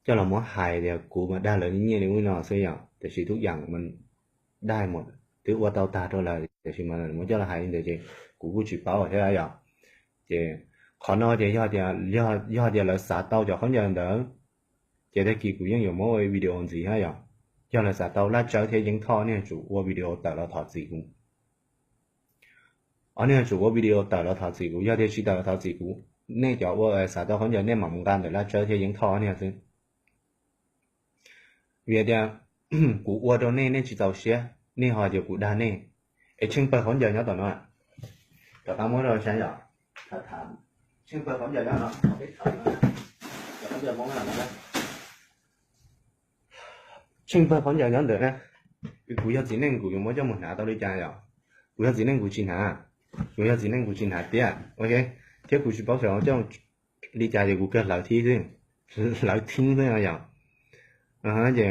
จะเรามัวหายเดี๋ยวกูมาได้เลยเนี่ยนี่เนาะเสียอย่างแต่ชีทุกอย่างมันได้หมดถือว่าเตาตาตัวละแต่ชีมันจะละหายเดี๋ยวจีกูจีเป้าใช่ไหมอย่างจีขอนอจียอดเดียวเราสาเตาจะเขาอย่างเดิมจีได้กี่กูยังอยู่มั้งวิดีโอgì hayอย่างยอดเราสาเตาแล้วเจอที่ยิงท่อเนี่ยจูว่าวิดีโอแต่เราถอดสีกูอันนี้จูว่าวิดีโอแต่เราถอดสีกูยอดที่ชีแต่เราถอดสีกู那叫我啥到很久那忙干的，那这些人掏呢是，别的古我到那去找些，那好就古单那，哎，清白很久要到那，到他们那想想，他谈，清白很久要那，没谈，到很久忙了那个，清白很久要得呢，古要只能古用么叫么拿到你家呀，古要只能古去拿，古要只能古去拿啲，OK。thế cụ chỉ bảo sao trong đi chạy thì cụ kết lại thi thôi lại thiên thôi à vậy thì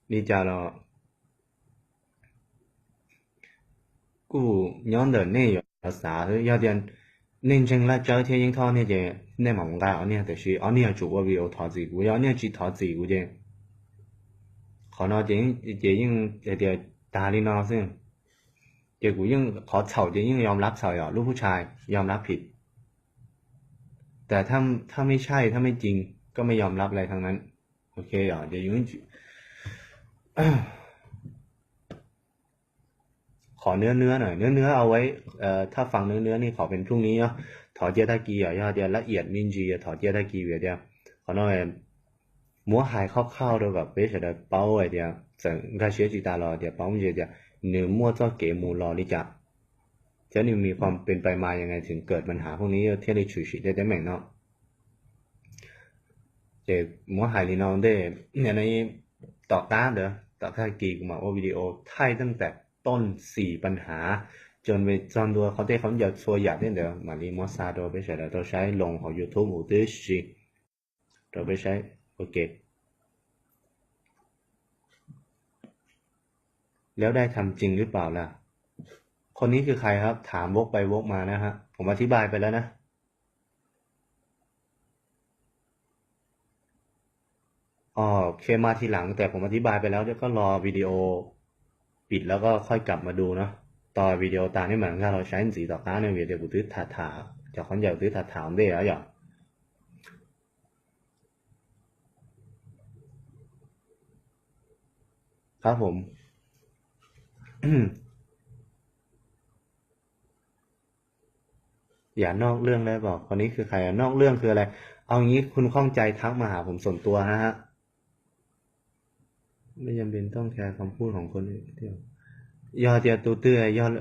đi chạy là cụ nhóm đời này ở xã thôi do tiền nên chừng là chơi theo những thao này thì nên mong cái anh này thì anh này chủ video thao gì cụ anh này chỉ thao gì cụ chứ họ nói chỉ những thì ta đi nói chứ thì cụ những họ chào thì những yom lắp chào à lúc ผู้ชายยอมรับผิดแต่ถ้าไม่ใช่ถ้าไม่จริงก็ไม่ยอมรับอะไรทั้งนั้นโอเคเหรอเดี๋ยวยุ่งขอเนื้อหน่อยเนื้อเอาไว้ถ้าฟังเนื้อนี่ขอเป็นพรุ่งนี้เนาะถอเจียตะกีอ่ะเดี๋ยวละเอียดมินจีถอเจียตะกีเดี๋ยวขอหน่อยมัวหายคร่าวๆด้วยแบบเบสเดี๋ยวเป้าไว้เดี๋ยว整个学习大了เดี๋ยวเป้ามันจะเดี๋ยวหนึ่งมัวเจ้าเก๋มูรอนี่จะจะนี่มีความเป็นไปมายังไงถึงเกิดปัญหาพวกนี้เที่ยวในฉุยฉิได้ไหมเนาะเดี๋ยวมัวหายลีน้องได้เนี่ยในต่อต้านเด้อต่อท้ายกีกูมาว่าวิดีโอไทยตั้งแต่ต้น4ปัญหาจนไปจนตัวเขาได้เขาอยากชัวอยากได้เด้อมาลีมัวซาโดไปใช้แล้วเราใช้ลงของ YouTube หมูตื้อชีเราไปใช้โอเคแล้วได้ทำจริงหรือเปล่าล่ะคนนี้คือใครครับถามวกไปวกมานะฮะผมอธิบายไปแล้วนะเคมาทีหลังแต่ผมอธิบายไปแล้วเดี๋ยวก็รอวิดีโอปิดแล้วก็ค่อยกลับมาดูเนาะต่อวิดีโอตามนี่เหมือนกันเราใช้สีต่อก้าในวิดีโอตื้อถาจะคนอยากตื้อถามได้แล้วอย่างครับผม อย่านอกเรื่องได้บอกคนนี้คือใครนอกเรื่องคืออะไรเอางี้คุณข้องใจทักมาหาผมส่วนตัวนะฮะไม่จำเป็นต้องแคร์คำพูดของคนอื่นเดียวยอดจะตูเตื้อยอด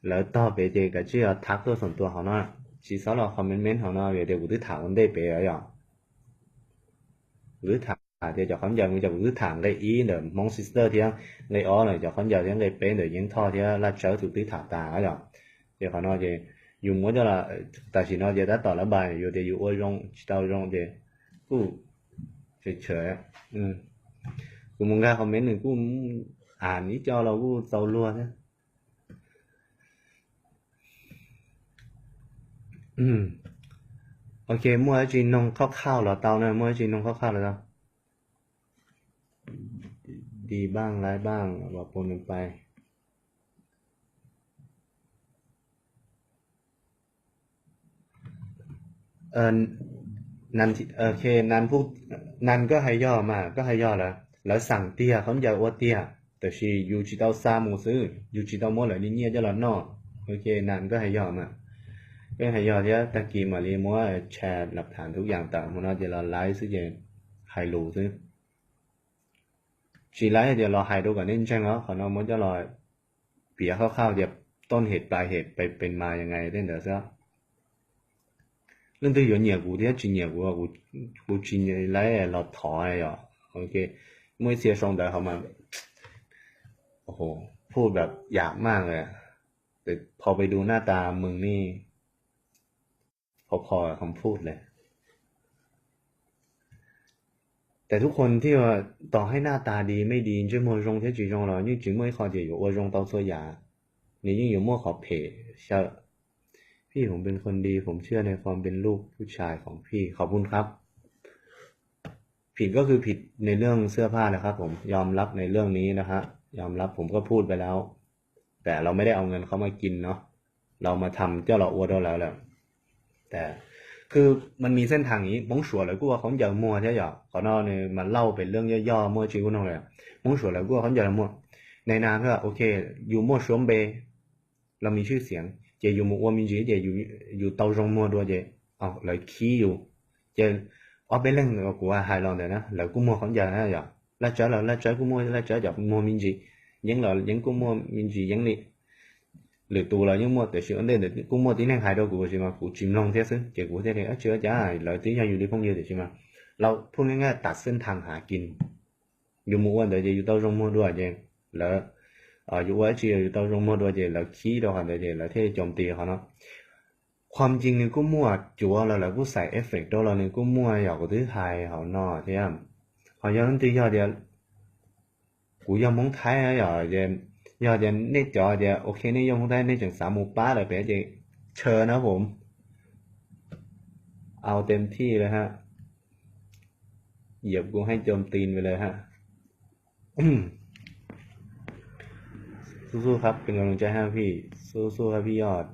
แล้วต่อไปเจก็ชื่อทักตัวส่วนตัวของน้าchỉ số là commentของน้าเดี๋ยวกูตื้อถามมันได้ไปแล้วอย่างหรือถามthì cho khán giả mình cho cứ thẳng cái ý nữa mong sister thì lấy ó này cho khán giả thì lấy bé để những thọ thì là trở từ từ thả tà rồi thì họ nói gì dùng mỗi cho là tại vì nó giờ đã tỏ là bài rồi thì dùng ôi rong tao rong thì chơiกูมึงra comment nàyกูอ่านนี้cho làกูtàu luôn nhé ok mua cái gì nông khao là tao này mua cái gì nông khao là taoดีบ้างร้ายบ้างว่าปนกันไปนันโอเคนันพูดนันก็ให้ย่อมาก็ให้ย่อแล้วสั่งเตี้ยเขาจะว่าเตี้ยแต่ชีอยู่จีเต้าซามูซื้ออยู่จีเต้าโม่เลยนี่เนี่ยจะหลอนนอโอเคนันก็ให้ย่อมาก็ให้ย่อที่ตะกี้มาเรียนว่าแชร์หลักฐานทุกอย่างต่างมันจะเราไลฟ์ซื้อเย็นไฮรูซื้อchỉ lấy thì lo hài đâu cả nên chăng đóเขาnói muốn cho lo เปียคร่าวๆเดี๋ยวต้นเหตุปลายเหตุไปเป็นมายังไงเรื่องเดี๋ยวซะเรื่องที่อยู่เหนียวกูที่จริงเหนียวกูจริงเลยเราถอยอ่ะโอเคเมื่อเสียทรงแต่เขามาโอ้โหพูดแบบหยาบมากเลยแต่พอไปดูหน้าตามึงนี่พอๆคำพูดเลยแต่ทุกคนที่ว่าต่อให้หน้าตาดีไม่ดีจะมัวรงเท่จีรงเรานี่จึงไม่ขอจะอยู่ว่ารงเตาเสียยานี่ยิ่งอยู่มั่วขอเพเชื่อพี่ผมเป็นคนดีผมเชื่อในความเป็นลูกผู้ชายของพี่ขอบคุณครับผิดก็คือผิดในเรื่องเสื้อผ้านะครับผมยอมรับในเรื่องนี้นะฮะยอมรับผมก็พูดไปแล้วแต่เราไม่ได้เอาเงินเขามากินเนาะเรามาทำเจ้าเราอ้วนแล้วแหละแต่คือมันมีเส้นทางนี้มงสัวเลยกูว่าเขาอยากมัวใช่หรอเขานอนเนี่ยมาเล่าเป็นเรื่องย่อๆมัวชีวิตน้องเลยมงสัวเลยกูว่าเขาอยากมัวในนามก็โอเคอยู่มัวสวมเบเรามีชื่อเสียงเจอยู่มัวมีจีเจอยู่เตาจงมัวด้วยเจ lại khí dù chứ ở bên lưng của hài lòng này nè là cũng mua không giờ nữa rồi là trở cũng mua là trở dọc mua mình gì những cũng mua mình gì những đi lựa tù là những mua để sửa lên để cũng mua tí năng hài đâu của gì mà cũng chìm lòng thế chứ chỉ của thế này ở chữa giá lợi tí cho dù đi không nhiều thì chứ màเราพูดง่ายๆตัดเส้นทางหากินอยู่มู่วันเดี๋ยวจะอยู่到中末ด้วยเจแล้วอยู่ว่าจะอยู่到中末ด้วยเจแล้วขี้到หันเดี๋ยวแล้วที่โจมตีเขาเนาะความจริงเนี่ยกูมั่วจัวแล้วกูใส่เอฟเฟกต์ด้วยแล้วเนี่ยกูมั่วอยากกูตื้อไทยเขาเนาะที่เขาย้อนตียอดเดียวกูยังมองไทยอ่ะยอดเดียวนี่จอเดียวโอเคนี่ยังมองไทยนี่จัง3 หมู่ 8เลยเป๊ะเจเชิญนะผมเอาเต็มที่เลยฮะเหยียบกูให้โจมตีนไปเลยฮะสู้ๆครับเป็นกำลังใจให้พี่สู้ๆครับพี่ยอด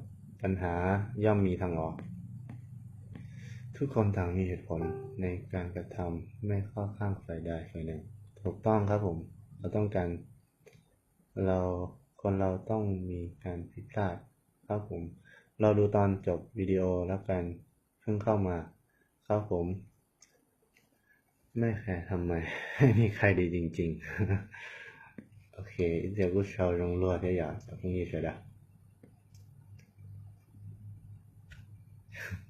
ปัญหาย่อมมีทางออกทุกคนต่างมีเหตุผลในการกระทำไม่เข้าข้างฝ่ายใดฝ่ายหนึ่งถูกต้องครับผมเราต้องการคนเราต้องมีการผิดพลาดครับผมเราดูตอนจบวิดีโอแล้วกันเพิ่งเข้ามาครับผมไม่แคร์ทำไมไม่มีใครดีจริงๆโอเคเดี๋ยวกูเชาลงรัวที่อยากจะพรุ่งนี้ใช่ไหม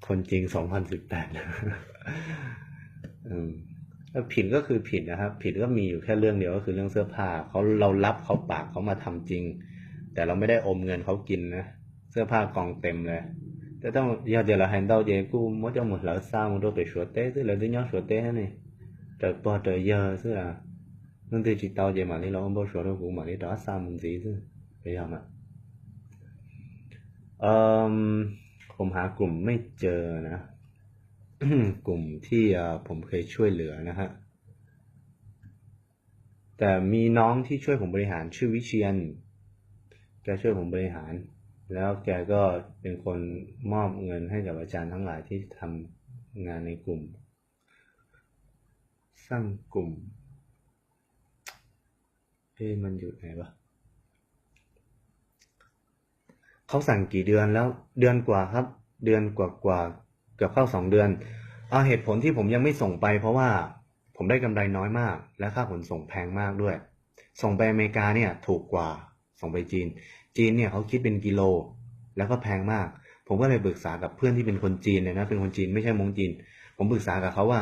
คนจริง2018ผิดก็คือผิดนะครับผิดก็มีอยู่แค่เรื่องเดียวก็คือเรื่องเสื้อผ้าเรารับเขาปากเขามาทำจริงแต่เราไม่ได้อมเงินเขากินนะเสื้อผ้ากองเต็มเลยแต่ต้องgiờ là hành đâu vậy cô mới cho một lỡ sao một đôi bị sửa té tức là đứa nhóc sửa té này trời qua trời giờ tức là nên thì chỉ tao vậy mà đi lo ông bố sửa đâu cũng mà đi đó sao mình gì chứ bây giờ mà ผมหากลุ่มไม่เจอนะ กลุ่มที่ผมเคยช่วยเหลือนะฮะแต่มีน้องที่ช่วยผมบริหารชื่อวิเชียรแกช่วยผมบริหารแล้วแกก็เป็นคนมอบเงินให้กับอาจารย์ทั้งหลายที่ทำงานในกลุ่มสร้างกลุ่มมันอยู่ไหนวะเขาสั่งกี่เดือนแล้วเดือนกว่าครับเดือนกว่าเกือบเข้า2 เดือนเหตุผลที่ผมยังไม่ส่งไปเพราะว่าผมได้กำไรน้อยมากและค่าขนส่งแพงมากด้วยส่งไปอเมริกาเนี่ยถูกกว่าส่งไปจีนเนี่ยเขาคิดเป็นกิโลแล้วก็แพงมากผมก็เลยปรึกษากับเพื่อนที่เป็นคนจีนเลยนะเป็นคนจีนไม่ใช่มงจีนผมปรึกษากับเขาว่า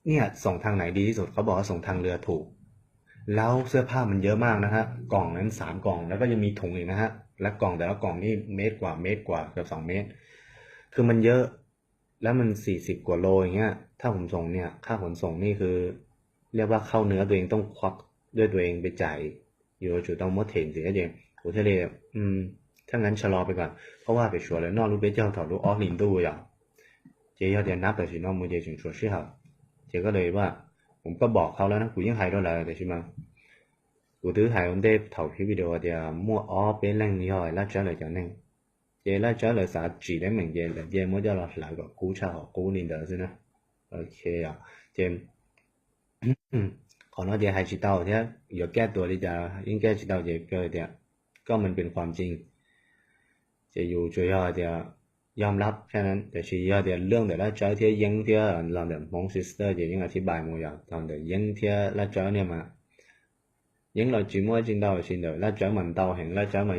เนี่ยส่งทางไหนดีที่สุดเขาบอกว่าส่งทางเรือถูกแล้วเสื้อผ้ามันเยอะมากนะฮะกล่องนั้น3 กล่องแล้วก็ยังมีถุงอีกนะฮะและกล่องแต่ละกล่องนี่เมตรกว่าเกือบ2 เมตรคือมันเยอะแล้วมัน40 กว่าโลอย่างเงี้ยถ้าผมส่งเนี่ยค่าขนส่งนี่คือเรียกว่าเข้าเนื้อตัวเองต้องควักด้วยตัวเองไปจ่ายอยู่จุดต้องมดเห็นสิก็ยังโหทะเลถ้างั้นชะลอไปก่อนเพราะว่าไปชัวร์เลยนอกรู้ไปเจ้าถอดรู้ลินตู้อย่างเจ๊ยอดเดียนับแต่สินอกมือเจ๊ถึงชัวร์ใช่ครับเจ๊ก็เลยว่าผมก็บอกเขาแล้วนะกูยังหายด้วยแล้วแต่ใช่ไหมกูถือหายวันเดฟถ่ายคลิปวิดีโอเดียวมั่วเป็นแรงย่อยแล้วจะเลยจะนั่งเจ๊แล้วจะเลยสาจีได้เหมือนเจ๊เลยเจ๊มั่วจะเราหลายก็กูชาเขากูนินเดอร์สินะโอเคอ่ะเจ๊ขอโทษเจ๊ให้ชิดเอาเถอะอย่าแก้ตัวดิจ้ายิ่งแก้ชิดเอาเจ๊เกิดเนี่ยก็มันเป็นความจริงเจ๊อยู่ช่วยเดี๋ยวยอมรับแค่นั้นแต่ชีเดี๋ยวเรื่องเดี๋ยวแล้วเจอที่ยังที่เราเดี๋ยวมองซิสเตอร์เดี๋ยวยังอธิบายมั่วอย่างตอนเดี๋ยวยังที่แล้วเจอเนี่ยมายังเราchỉ mới trên đầu xin đượcแล้วเจอมันđầu hiệnแล้วเจอmà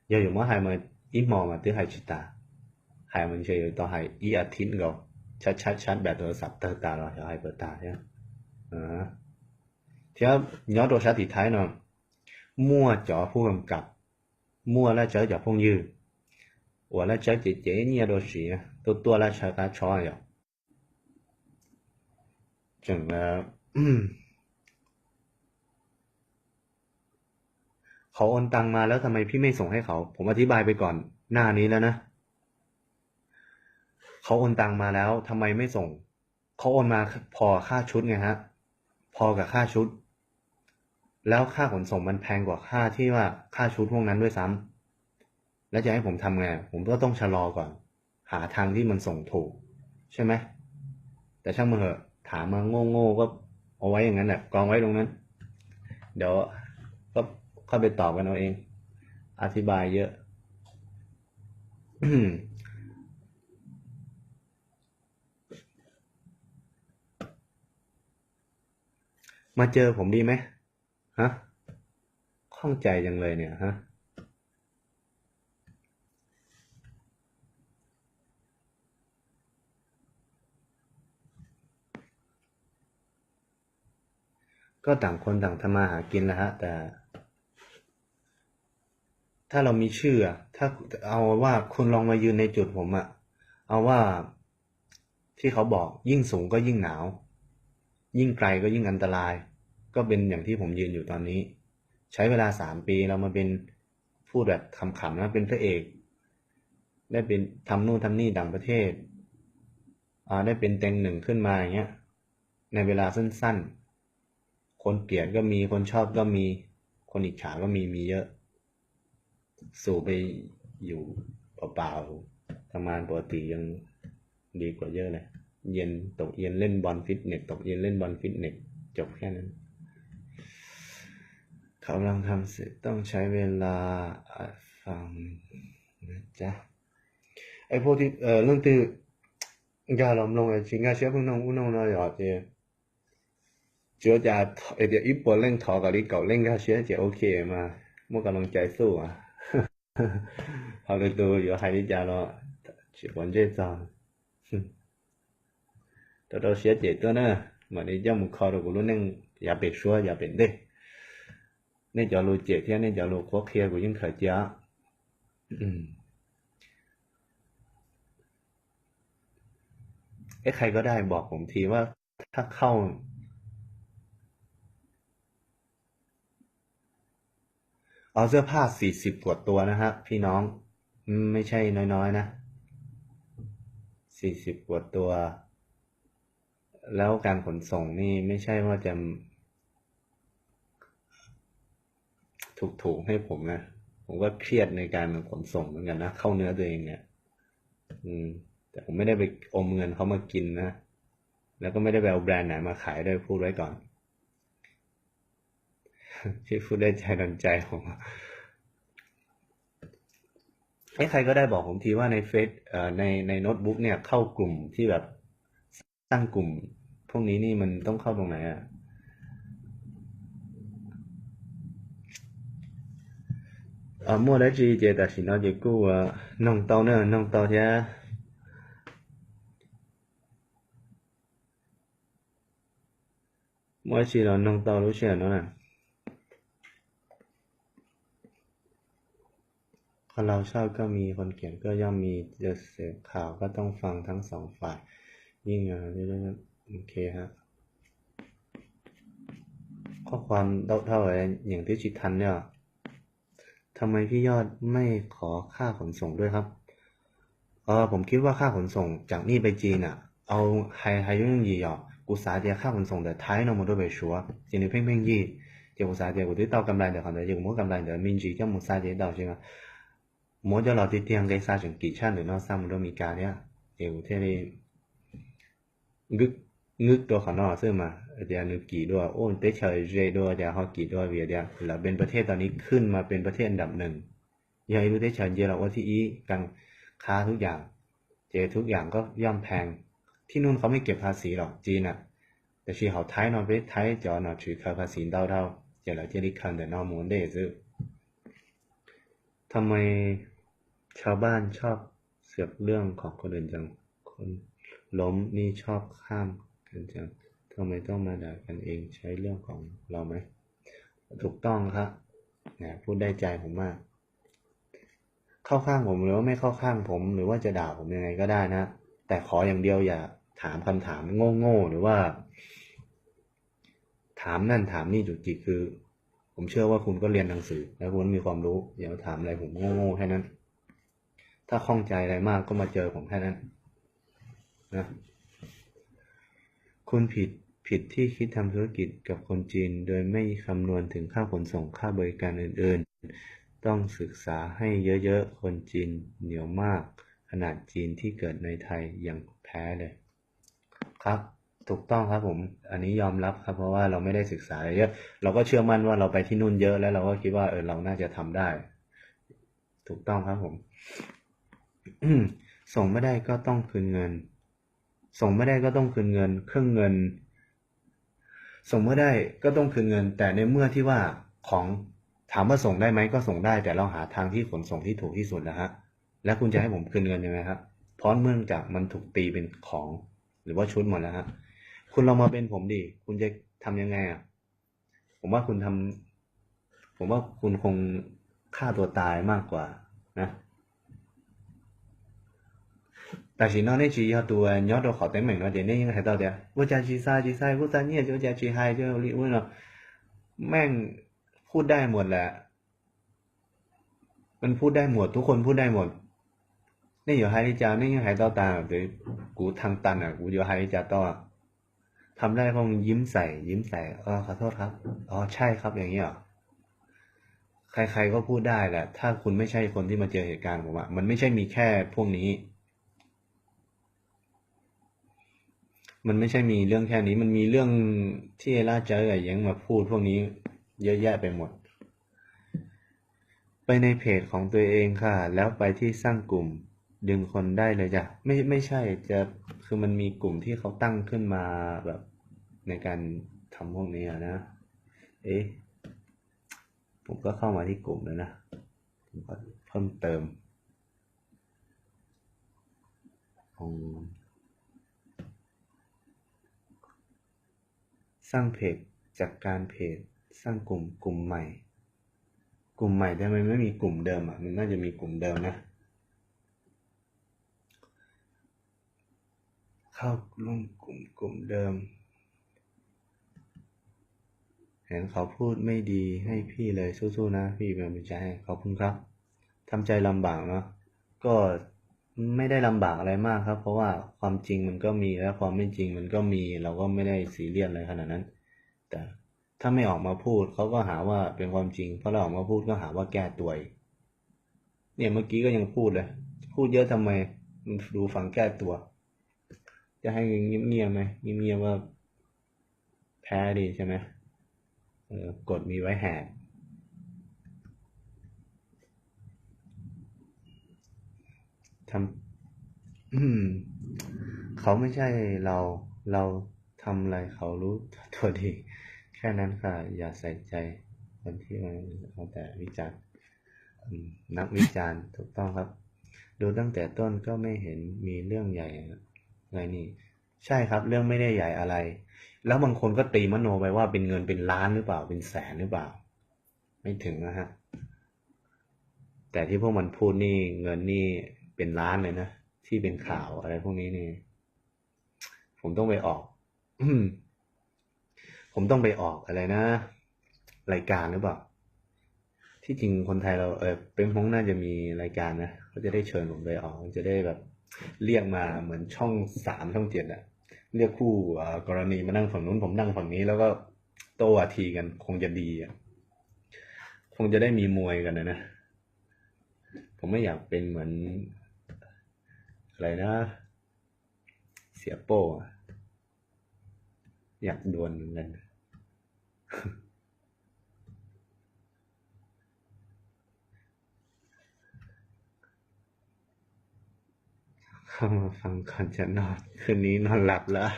giờ dùng mới mà ít mò mà thứ hai chỉ ta hai mình chơi to hai ý à thính rồi chat bẹt rồi sập tơ ta rồi hai bờ ta nhá thì nhớ đồ sát thì thấy nó mua cho phu cầm cặp mua là cho phong dư 我来找姐姐你多时都多了才敢穿呀整了เขาโอนตังมาแล้วทำไมพี่ไม่ส่งให้เขาผมอธิบายไปก่อนหน้านี้แล้วนะเขาโอนตังมาแล้วทำไมไม่ส่งเขาโอนมาพอค่าชุดไงฮะพอกับค่าชุดแล้วค่าขนส่งมันแพงกว่าค่าที่ว่าค่าชุดพวกนั้นด้วยซ้ำแล้วจะให้ผมทำไงผมก็ต้องชะลอก่อนหาทางที่มันส่งถูกใช่ไหมแต่ช่างมันเถอะถามมาโง่ก็เอาไว้อย่างนั้นแหละกองไว้ตรงนั้นเดี๋ยวก็เข้าไปตอบกันเอาเองอธิบายเยอะ มาเจอผมดีไหมฮะข้องใจจังเลยเนี่ยฮะก็ต่างคนต่างทำมาหากินแล้วฮะแต่ถ้าเรามีชื่อถ้าเอาว่าคุณลองมายืนในจุดผมเอาว่าที่เขาบอกยิ่งสูงก็ยิ่งหนาวยิ่งไกลก็ยิ่งอันตรายก็เป็นอย่างที่ผมยืนอยู่ตอนนี้ใช้เวลา3 ปีเรามาเป็นพูดแบบขำๆนะเป็นพระเอกได้เป็นทำนู่นทำนี่ต่างประเทศได้เป็นเต็งหนึ่งขึ้นมาอย่างเงี้ยในเวลาสั้นๆคนเกลียดก็มีคนชอบก็มีคนอิจฉาก็มีเยอะสู่ไปอยู่เปล่าๆทำงานปกติยังดีกว่าเยอะเลยเย็นตกเย็นเล่นบอลฟิตเนสตกเย็นเล่นบอลฟิตเนสจบแค่นั้นเขากำลังทำเสร็จต้องใช้เวลาฟังนะจ๊ะไอ้พวกที่เรื่องที่ยาล้อมลงไอ้ชิงกาเชื้อพวกน้องอุ้งน้องน้อยเดี๋ยวจะเดี๋ยวอีปวดเร่งถอกับลิเก่าเร่งกาเชื้อจะโอเคมามั่วกำลังใจสู้好的都有海里家了，去玩这张，到学姐多呢，mà đi cho một kho rồi cũng nên giả biệt xua giả biệt đi, nên cho lùi姐天nên cho lùi khó kia của những khởi giá, ใครก็ได้บอกผมทีว่าถ้าเข้าเอาเสื้อผ้า40 กว่าตัวนะฮะพี่น้องไม่ใช่น้อยๆนะ40 กว่าตัวแล้วการขนส่งนี่ไม่ใช่ว่าจะถูกให้ผมนะผมก็เครียดในการขนส่งเหมือนกันนะเข้าเนื้อตัวเองเนี่ยแต่ผมไม่ได้ไปอมเงินเขามากินนะแล้วก็ไม่ได้ไปเอาแบรนด์ไหนมาขายด้วยพูดไว้ก่อนที่พูดได้ใจดันใจผมใครก็ได้บอกผมทีว่าในเฟซในโน้ตบุ๊กเนี่ยเข้ากลุ่มที่แบบตั้งกลุ่มพวกนี้นี่มันต้องเข้าตรงไหนmua đấy gì chị ta chỉ nói về cô nông tàu nữa nông tàu thì mỗi chỉ là nông tàu lúc xưa nó nè คนเราชอบก็มีคนเขียนก็ย่อมมีจะเสพข่าวก็ต้องฟังทั้ง2 ฝ่ายยิ่งโอเคฮะข้อความเท่าไหร่อย่างที่จิตทันเนี่ยทำไมพี่ยอดไม่ขอค่าขนส่งด้วยครับผมคิดว่าค่าขนส่งจากนี่ไปจีนเอา还用意กูสาเดียค่าขนส่งแต่ท้ายนมด้วยไปชัวจีนเพ่งยี่เจ้ากูสาเดียกูได้到กำไรเดี๋ยวเขาจะยังมั่วกำไรเดี๋ยวมินจีเจ้ามูซาเดีย到ใช่ไหม摸咗落啲啲嘅沙場幾餐嚟咯，3都未加咧，要聽你งึกตัวเขานอกซึ่งมาเดี๋ยวนึกกี่ด้วยโอ้ได้เฉยเรด้วยเดี๋ยวเขากี่ด้วยเวียเดียวเราเป็นประเทศตอนนี้ขึ้นมาเป็นประเทศอันดับ 1ยังรู้ได้เฉยเยอะเราว่าที่อีกังค้าทุกอย่างเจทุกอย่างก็ย่อมแพงที่นู่นเขาไม่เก็บภาษีหรอกจีนแต่ชีเขาไทยนอนไปไทยจอนอถือค่าภาษีเท่าเจเราเจริคันแต่นอมูนได้ซื้อทำไมชาวบ้านชอบเสือกเรื่องของคนอื่นจังคนล้มนี่ชอบข้ามกันจังทำไมต้องมาด่ากันเองใช้เรื่องของเราไหมถูกต้องครับเนี่ยพูดได้ใจผมมากเข้าข้างผมหรือว่าไม่เข้าข้างผมหรือว่าจะด่าผมยังไงก็ได้นะแต่ขออย่างเดียวอย่าถามคำถามโง่ๆหรือว่าถามนั่นถามนี่จุกจิกคือผมเชื่อว่าคุณก็เรียนหนังสือแล้วคุณมีความรู้อย่ามาถามอะไรผมโง่ๆแค่นั้นถ้าข้องใจอะไรมากก็มาเจอผมแค่นั้นนะคุณผิดที่คิดทำธุรกิจกับคนจีนโดยไม่คำนวณถึงค่าขนส่งค่าบริการอื่นๆต้องศึกษาให้เยอะๆคนจีนเหนียวมากขนาดจีนที่เกิดในไทยยังแพ้เลยครับถูกต้องครับผมอันนี้ยอมรับครับเพราะว่าเราไม่ได้ศึกษาเยอะเราก็เชื่อมั่นว่าเราไปที่นู่นเยอะแล้วเราก็คิดว่าเราน่าจะทำได้ถูกต้องครับผมส่งไม่ได้ก็ต้องคืนเงินส่งไม่ได้ก็ต้องคืนเงินเครื่องเงิน ส่งเมื่อได้ก็ต้องคืนเงินแต่ในเมื่อที่ว่าของถามว่าส่งได้ไหมก็ส่งได้แต่เราหาทางที่ขนส่งที่ถูกที่สุดนะฮะแล้วคุณจะให้ผมคืนเงินยังไงครับเพราะเนื่องจากมันถูกตีเป็นของหรือว่าชุดหมดแล้วฮะคุณลองมาเป็นผมดิคุณจะทำยังไงอ่ะผมว่าคุณคงฆ่าตัวตายมากกว่านะ但是呢，那只要多鸟都好点名了，点那应该还到的。我家去啥去啥，我3年就家去嗨就离婚了，แม่งพูดได้หมดแหละมันพูดได้หมดทุกคนพูดได้หมดนี่อยู่ไฮริจานี่ยังหายต่อตาเดี๋ยวกูทางตันอ่ะกูอยู่ไฮริจาต่อทำได้คงยิ้มใส่ขอโทษครับอ๋อใช่ครับอย่างนี้เหรอใครๆก็พูดได้แหละถ้าคุณไม่ใช่คนที่มาเจอเหตุการณ์ผมอ่ะมันไม่ใช่มีแค่พวกนี้มันไม่ใช่มีเรื่องแค่นี้มันมีเรื่องที่ล่าเจออย่างมาพูดพวกนี้เยอะแยะไปหมดไปในเพจของตัวเองค่ะแล้วไปที่สร้างกลุ่มดึงคนได้เลยจ้ะไม่ใช่จะคือมันมีกลุ่มที่เขาตั้งขึ้นมาแบบในการทำพวกนี้นะเอ๊ะผมก็เข้ามาที่กลุ่มแล้วนะผมก็เพิ่มเติมสร้างเพจจากการเพจสร้างกลุ่มใหม่ได้ไหมไม่มีกลุ่มเดิมอ่ะมันน่าจะมีกลุ่มเดิมนะเข้าร่วมกลุ่มเดิมเห็นเขาพูดไม่ดีให้พี่เลยสู้ๆนะพี่เป็นกำลังใจให้ขอบคุณครับทำใจลำบากเนาะก็ไม่ได้ลำบากอะไรมากครับเพราะว่าความจริงมันก็มีและความไม่จริงมันก็มีเราก็ไม่ได้ซีเรียสอะไรขนาดนั้นแต่ถ้าไม่ออกมาพูดเขาก็หาว่าเป็นความจริงเพราะเราออกมาพูดก็หาว่าแก้ตัวเนี่ยเมื่อกี้ก็ยังพูดเลยพูดเยอะทำไมมันดูฟังแก้ตัวจะให้เงียบๆไหมเงียบๆว่าแพ้ดีใช่ไหมกฎมีไว้แหกทำเขาไม่ใช่เราเราทำอะไรเขารู้ตัวดีแค่นั้นค่ะอย่าใส่ใจคนที่มาเอาแต่วิจารณ์นักวิจารณ์ถูกต้องครับดูตั้งแต่ต้นก็ไม่เห็นมีเรื่องใหญ่อะไรนี่ใช่ครับเรื่องไม่ได้ใหญ่อะไรแล้วบางคนก็ตีมโนไปว่าเป็นเงินเป็นล้านหรือเปล่าเป็นแสนหรือเปล่าไม่ถึงนะฮะแต่ที่พวกมันพูดนี่เงินนี่เป็นล้านเลยนะที่เป็นข่าวอะไรพวกนี้นี่ผมต้องไปออกผมต้องไปออกอะไรนะรายการหรือเปล่าที่จริงคนไทยเราเป็นพงน่าจะมีรายการนะเขาจะได้เชิญผมไปออกจะได้แบบเรียกมาเหมือนช่อง3ช่อง7อะเรียกคู่กรณีมานั่งฝั่งนู้นผมนั่งฝั่งนี้แล้วก็โต้วาทีกันคงจะดีอะคงจะได้มีมวยกันนะผมไม่อยากเป็นเหมือนอะไรนะเสียโป้อยากดวลเหมือนกันเข้ามาฟังก่อนจะนอนคืนนี้นอนหลับแล้ว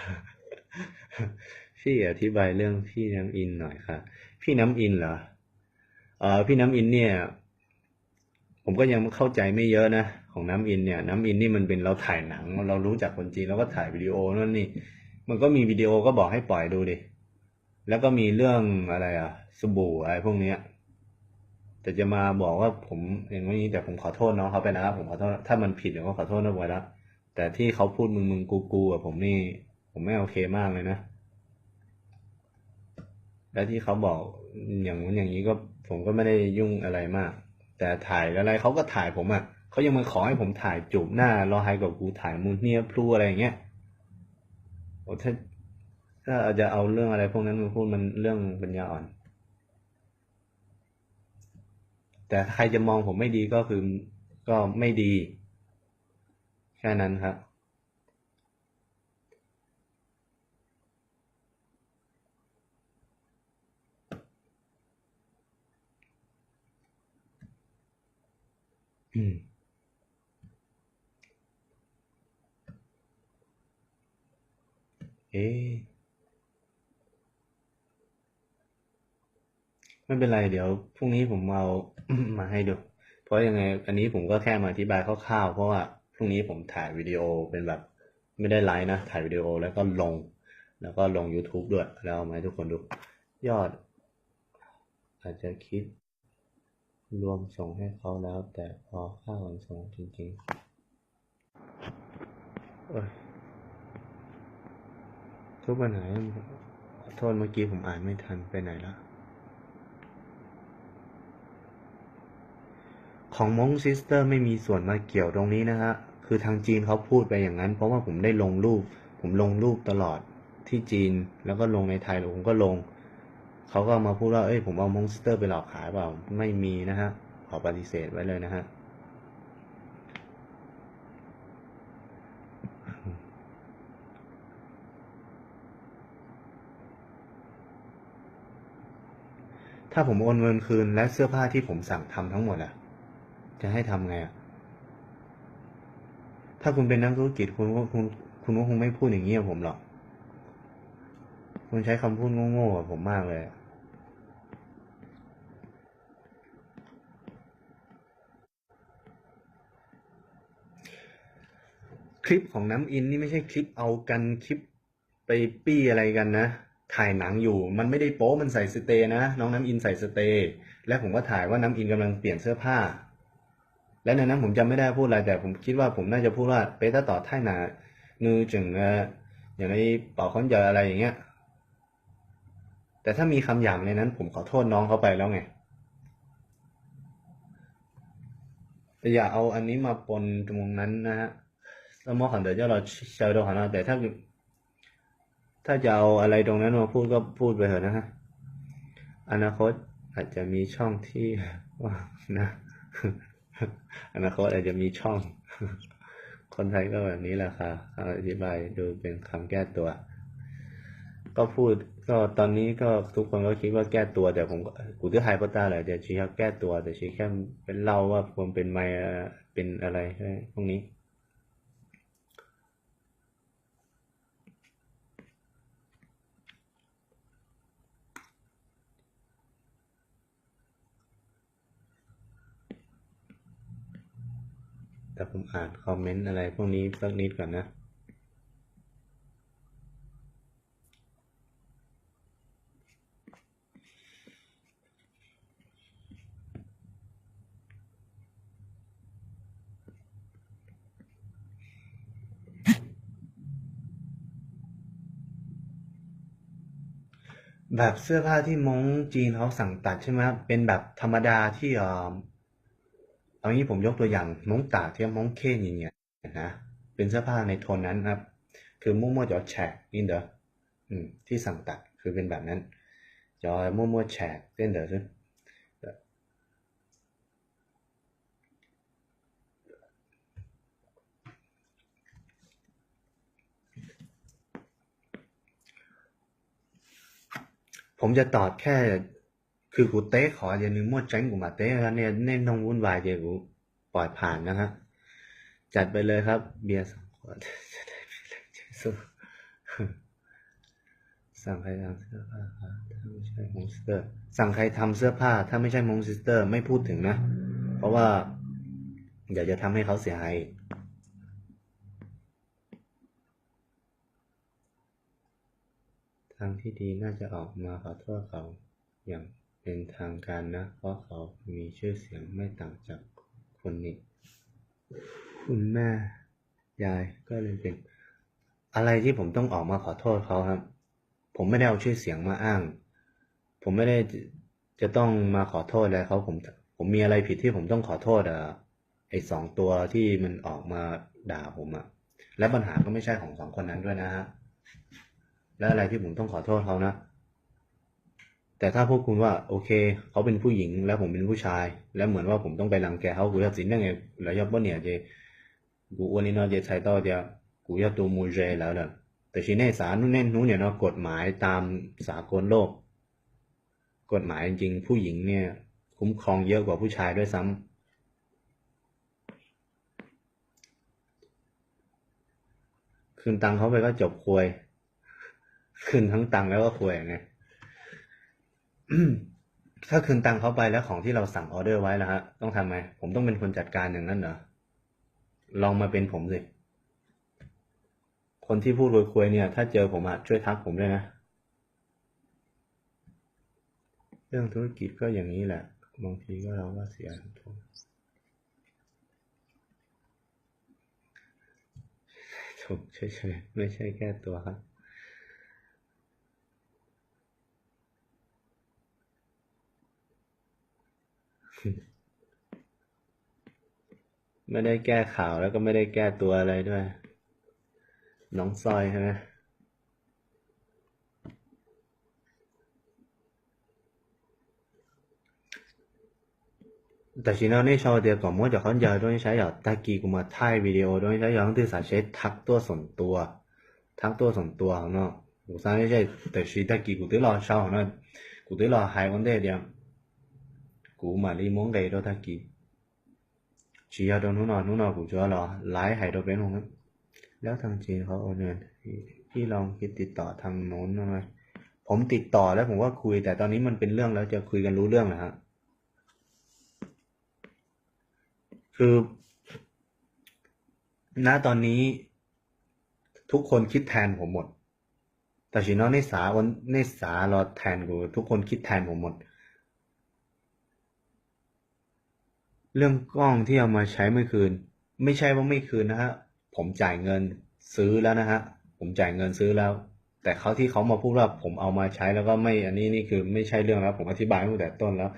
พี่อธิบายเรื่องพี่น้ำอินหน่อยค่ะพี่น้ำอินเหรอพี่น้ำอินเนี่ยผมก็ยังเข้าใจไม่เยอะนะของน้ำอินเนี่ยน้ำอินนี่มันเป็นเราถ่ายหนังเรารู้จักคนจีนเราก็ถ่ายวิดีโอนั่นนี่มันก็มีวิดีโอก็บอกให้ปล่อยดูดิแล้วก็มีเรื่องอะไรสบู่อะไรพวกเนี้ยแต่จะมาบอกว่าผมอย่างนี้แต่ผมขอโทษน้องเขาไปนะครับผมขอโทษถ้ามันผิดเดี๋ยวก็ขอโทษนะบอยละแต่ที่เขาพูดมึงกูอะผมนี่ผมไม่โอเคมากเลยนะและที่เขาบอกอย่างนู้นอย่างนี้ก็ผมก็ไม่ได้ยุ่งอะไรมากแต่ถ่ายอะไรเขาก็ถ่ายผมอ่ะเขายังมาขอให้ผมถ่ายจูบหน้ารอไฮกับกูถ่ายมูนเนี่ยพลูอะไรอย่างเงี้ยโอ้ถ้าจะเอาเรื่องอะไรพวกนั้นมาพูดมันเรื่องปัญญาอ่อนแต่ใครจะมองผมไม่ดีก็คือก็ไม่ดีแค่นั้นครับอืมเอ๊ะ ไม่เป็นไรเดี๋ยวพรุ่งนี้ผมเอา มาให้ดู เพราะยังไงอันนี้ผมก็แค่มาอธิบายคร่าวๆเพราะว่าพรุ่งนี้ผมถ่ายวิดีโอเป็นแบบไม่ได้ไลฟ์นะถ่ายวิดีโอแล้วก็ลง YouTube ด้วยแล้วเอามาให้ทุกคนดูยอดอาจจะคิดรวมส่งให้เขาแล้วแต่พอค่าขนส่งจริงๆทุกปัญหาขอโทษเมื่อกี้ผมอ่านไม่ทันไปไหนละของมงซิสเตอร์ไม่มีส่วนมาเกี่ยวตรงนี้นะฮะคือทางจีนเขาพูดไปอย่างนั้นเพราะว่าผมได้ลงรูปผมลงรูปตลอดที่จีนแล้วก็ลงในไทยผมก็ลงเขาก็มาพูดว่าผมเอามงซิสเตอร์ไปหลอกขายเปล่าไม่มีนะฮะขอปฏิเสธไว้เลยนะฮะถ้าผมโอนเงินคืนและเสื้อผ้าที่ผมสั่งทำทั้งหมดอะจะให้ทำไงอะถ้าคุณเป็นนักธุรกิจคุณก็คงไม่พูดอย่างนี้กับผมหรอกคุณใช้คำพูดโง่ๆกับผมมากเลยคลิปของน้ำอินนี่ไม่ใช่คลิปเอากันคลิปไปปี้อะไรกันนะถ่ายหนังอยู่มันไม่ได้โป๊มันใส่สเตย์นะน้องน้ำอินใส่สเตย์และผมก็ถ่ายว่าน้ำอินกำลังเปลี่ยนเสื้อผ้าและในนั้นผมจำไม่ได้พูดอะไรแต่ผมคิดว่าผมน่าจะพูดว่าเปต้าต่อท่ายหนานือจึงอย่างในเป่าค้อนเยอะอะไรอย่างเงี้ยแต่ถ้ามีคำหยาบในนั้นผมขอโทษน้องเขาไปแล้วไงแต่อย่าเอาอันนี้มาปนตรงนั้นนะฮะแล้วมอขันเดี๋ยวจะเราเชลดูขันนะแต่ถ้าจะเอาอะไรตรงนั้นมาพูดก็พูดไปเถอะนะฮะอนาคตอาจจะมีช่องที่ว่านะอนาคตอาจจะมีช่องคนไทยก็แบบนี้แหละค่ะอธิบายดูเป็นคำแก้ตัวก็พูดก็ตอนนี้ก็ทุกคนก็คิดว่าแก้ตัวแต่ผมกูที่ไฮปตาแหละแต่ชี้แก้ตัวแต่ชี้แค่เป็นเล่าว่าควรเป็นไม่เป็นอะไรใช่พวกนี้ แต่ผมอ่านคอมเมนต์อะไรพวกนี้สักนิดก่อนนะแบบเสื้อผ้าที่ม้งจีนเขาสั่งตัดใช่ไหมครับเป็นแบบธรรมดาที่เอางี้ผมยกตัวอย่างม้งตาที่ม้งเคนอย่างเงี้ยนะเป็นเสื้อผ้าในโทนนั้นครับคือมั่วๆจะแฉกนี่เด้อที่สั่งตัดคือเป็นแบบนั้นจะมั่วๆแฉกเส้นเด้อซึ่งผมจะตอบแค่คือกูเต้ขออย่าลืมมั่วแจ้งกูมาเต้แล้วเนี่ยเน่นต้องวุ่นวายเดี๋ยวกูปล่อยผ่านนะครับจัดไปเลยครับเบียร์สองขวดจะได้ไม่แรงใจสู้ สั่งใครทำเสื้อผ้าครับถ้าไม่ใช่มงสเตอร์สั่งใครทำเสื้อผ้าถ้าไม่ใช่มงสเตอร์ไม่พูดถึงนะเพราะว่าเดี๋ยวจะทำให้เขาเสียหายทางที่ดีน่าจะออกมาขอโทษเขาอย่างเป็นทางการนะเพราะเขามีชื่อเสียงไม่ต่างจากคนนี้คุณแม่ยายก็เลยเป็นอะไรที่ผมต้องออกมาขอโทษเขาครับผมไม่ได้เอาชื่อเสียงมาอ้างผมไม่ได้จะต้องมาขอโทษอะไรเขาผมมีอะไรผิดที่ผมต้องขอโทษไอ้2 ตัวที่มันออกมาด่าผมและปัญหาก็ไม่ใช่ของ2 คนนั้นด้วยนะฮะและอะไรที่ผมต้องขอโทษเขานะแต่ถ้าพวกคุณว่าโอเคเขาเป็นผู้หญิงแล้วผมเป็นผู้ชายแล้วเหมือนว่าผมต้องไปรังแกเขากูจะสินได้ไงแล้วยอบเนี่ยเจกูวันนี้เนาะเจใช้ต่อเดียวกูจะตัวมูเจแล้วล่ะแต่ทีนี้ศาลนู่นนี่นู้นเนี่ยเนาะกฎหมายตามสากลโลกกฎหมายจริงๆผู้หญิงเนี่ยคุ้มครองเยอะกว่าผู้ชายด้วยซ้ำคืนตังค์เขาไปก็จบควยคืนทั้งตังค์แล้วก็ควยไง ถ้าคืนตังค์เขาไปแล้วของที่เราสั่งออเดอร์ไว้แล้วฮะต้องทำไงผมต้องเป็นคนจัดการอย่างนั้นเหรอลองมาเป็นผมสิคนที่พูดคุยๆเนี่ยถ้าเจอผมอะช่วยทักผมด้วยนะเรื่องธุรกิจก็อย่างนี้แหละบางทีก็เราก็เสียถูกเฉยๆไม่ใช่แก้ตัวครับไม่ได้แก้ข่าวแล้วก็ไม่ได้แก้ตัวอะไรด้วยน้องซอยใช่ไหมแต่其實呢sau thì có mỗi giờ giờ tôi sẽ有大幾個嘛ถ่ายวิดีโอtôi sẽ有啲實寫ทักตัวส่วนตัวทักตัวส่วนตัวเนาะ我上一些แต่是大幾個啲咯sauเนาะกู啲咯係vấn đề點กูmà đi muốn gây đó大幾chỉ ở đâuนู้นกูจะรอไลฟ์ให้เราเป็นของแล้วทางจีนเขาโอนเงินพี่ลองคิดติดต่อทางโน้นหน่อยผมติดต่อแล้วผมว่าคุยแต่ตอนนี้มันเป็นเรื่องแล้วจะคุยกันรู้เรื่องนะฮะคือณตอนนี้ทุกคนคิดแทนผมหมดแต่สิเนาะในสารอแทนกูทุกคนคิดแทนผมหมดเรื่องกล้องที่เอามาใช้เมื่อคืนไม่ใช่ว่าไม่คืนนะฮะผมจ่ายเงินซื้อแล้วนะฮะผมจ่ายเงินซื้อแล้วแต่เขาที่เขามาพูดว่าผมเอามาใช้แล้วก็ไม่อันนี้นี่คือไม่ใช่เรื่องแล้วผมอธิบายตั้งแต่ต้นแล้ว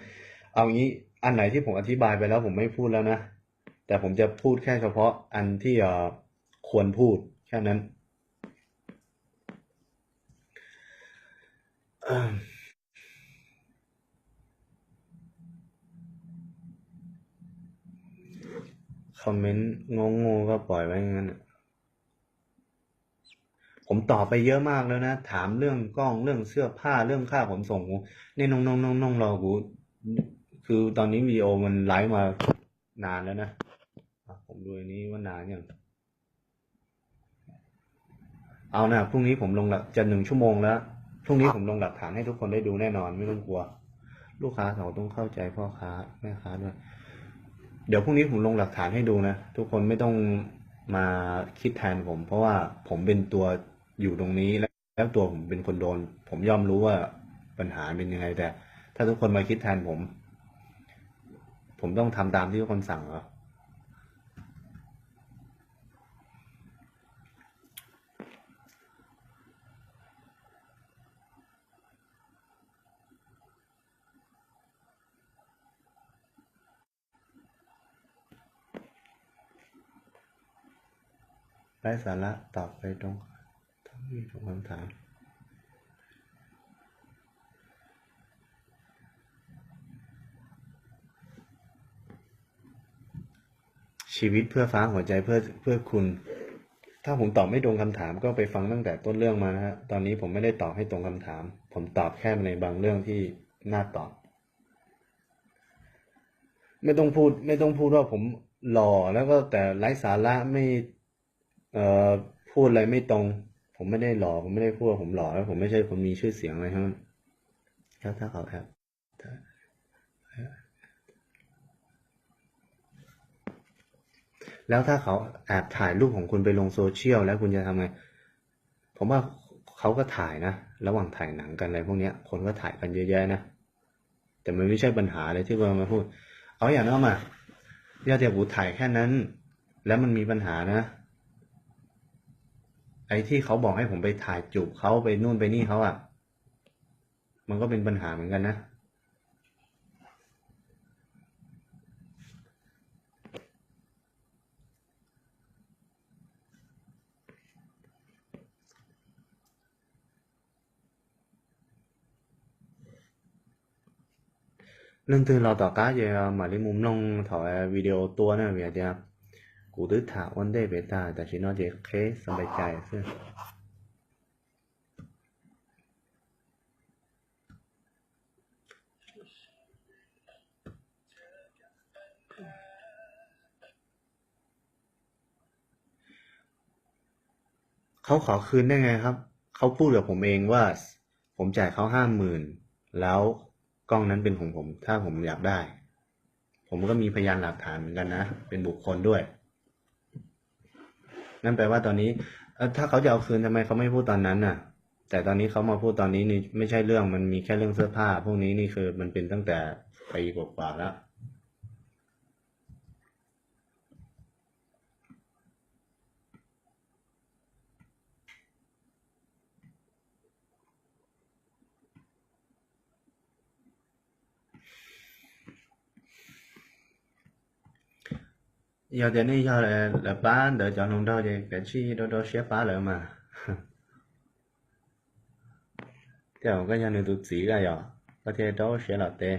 เอางี้อันไหนที่ผมอธิบายไปแล้วผมไม่พูดแล้วนะแต่ผมจะพูดแค่เฉพาะอันที่ควรพูดแค่นั้นคอมเมนต์งงๆก็ปล่อยไว้อย่างนั้นผมตอบไปเยอะมากแล้วนะถามเรื่องกล้องเรื่องเสื้อผ้าเรื่องค่าขนส่งนี่น้องรอกูคือตอนนี้วิดีโอมันไลฟ์มานานแล้วนะผมดูอันนี้ว่านานยังเอานะพรุ่งนี้ผมลงหลักจะ1 ชั่วโมงแล้วพรุ่งนี้ผมลงหลักฐานให้ทุกคนได้ดูแน่นอนไม่ต้องกลัวลูกค้าเขาต้องเข้าใจพ่อค้าแม่ค้าด้วยเดี๋ยวพรุ่งนี้ผมลงหลักฐานให้ดูนะทุกคนไม่ต้องมาคิดแทนผมเพราะว่าผมเป็นตัวอยู่ตรงนี้แล้วตัวผมเป็นคนโดนผมย่อมรู้ว่าปัญหาเป็นยังไงแต่ถ้าทุกคนมาคิดแทนผมต้องทำตามที่ทุกคนสั่งเหรอไร้สาระตอบไปตรงคำถามชีวิตเพื่อฟ้าหัวใจเพื่อคุณถ้าผมตอบไม่ตรงคำถามก็ไปฟังตั้งแต่ต้นเรื่องมานะฮะตอนนี้ผมไม่ได้ตอบให้ตรงคำถามผมตอบแค่ในบางเรื่องที่น่าตอบไม่ต้องพูดว่าผมหล่อแล้วก็แต่ไร้สาระไม่เอ่อพูดอะไรไม่ตรงผมไม่ได้หล่อผมไม่ได้พูดว่าผมหล่อแล้วผมไม่ใช่คนมีชื่อเสียงอะไรทั้งนั้นแล้วถ้าเขาแอบแล้วถ้าเขาแอบถ่ายรูปของคุณไปลงโซเชียลแล้วคุณจะทำไงผมว่าเขาก็ถ่ายนะระหว่างถ่ายหนังกันอะไรพวกเนี้ยคนก็ถ่ายกันเยอะแยะนะแต่มันไม่ใช่ปัญหาเลยที่เรามาพูดเอาอย่างนั้นมาเดี๋ยวผมถ่ายแค่นั้นแล้วมันมีปัญหานะไอ้ที่เขาบอกให้ผมไปถ่ายจูบเขาไปนู่นไปนี่เขาอ่ะมันก็เป็นปัญหาเหมือนกันนะnên từ lò tỏ cá về mà đi mùng nông thổi video tua này về thì cụ tứ thả vấn đề về taแต่ chỉ nói về khế สบายใจซึ่งเขาขอคืนได้ไงครับเขาพูดกับผมเองว่าผมจ่ายเขา50,000แล้ว กล้องนั้นเป็นของผม ถ้าผมอยากได้ ผมก็มีพยานหลักฐานเหมือนกันนะ เป็นบุคคลด้วย นั่นแปลว่าตอนนี้ถ้าเขาจะเอาคืนทำไมเขาไม่พูดตอนนั้นน่ะ แต่ตอนนี้เขามาพูดตอนนี้นี่ไม่ใช่เรื่อง มันมีแค่เรื่องเสื้อผ้า พวกนี้นี่คือมันเป็นตั้งแต่ปีกว่าๆแล้ว giờ thì này giờ là bán đợi chọn lòng đâu thì cái chi đó xếp phá lại mà theo cái nhà này tụt chỉ ra rồi có thể đó sẽ là tệ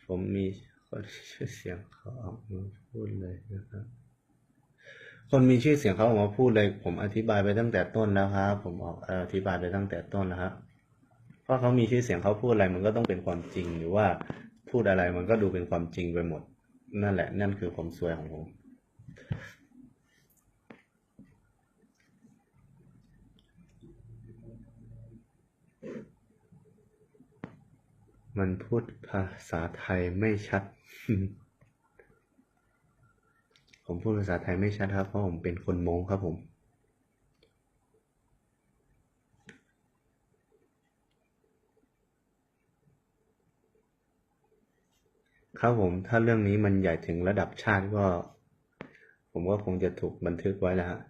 ผมมีคนชื่อเสียงเขาออกมาพูดเลยนะครับคนมีชื่อเสียงเขาออกมาพูดเลยผมอธิบายไปตั้งแต่ต้นแล้วครับผมอธิบายไปตั้งแต่ต้นแล้วครับเพราะเขามีชื่อเสียงเขาพูดอะไรมันก็ต้องเป็นความจริงหรือว่าพูดอะไรมันก็ดูเป็นความจริงไปหมดนั่นแหละนั่นคือความซวยของผมมันพูดภาษาไทยไม่ชัด ผมพูดภาษาไทยไม่ชัดครับเพราะผมเป็นคนมงครับผมครับผมถ้าเรื่องนี้มันใหญ่ถึงระดับชาติก็ผมว่าคงจะถูกบันทึกไว้แล้วฮะ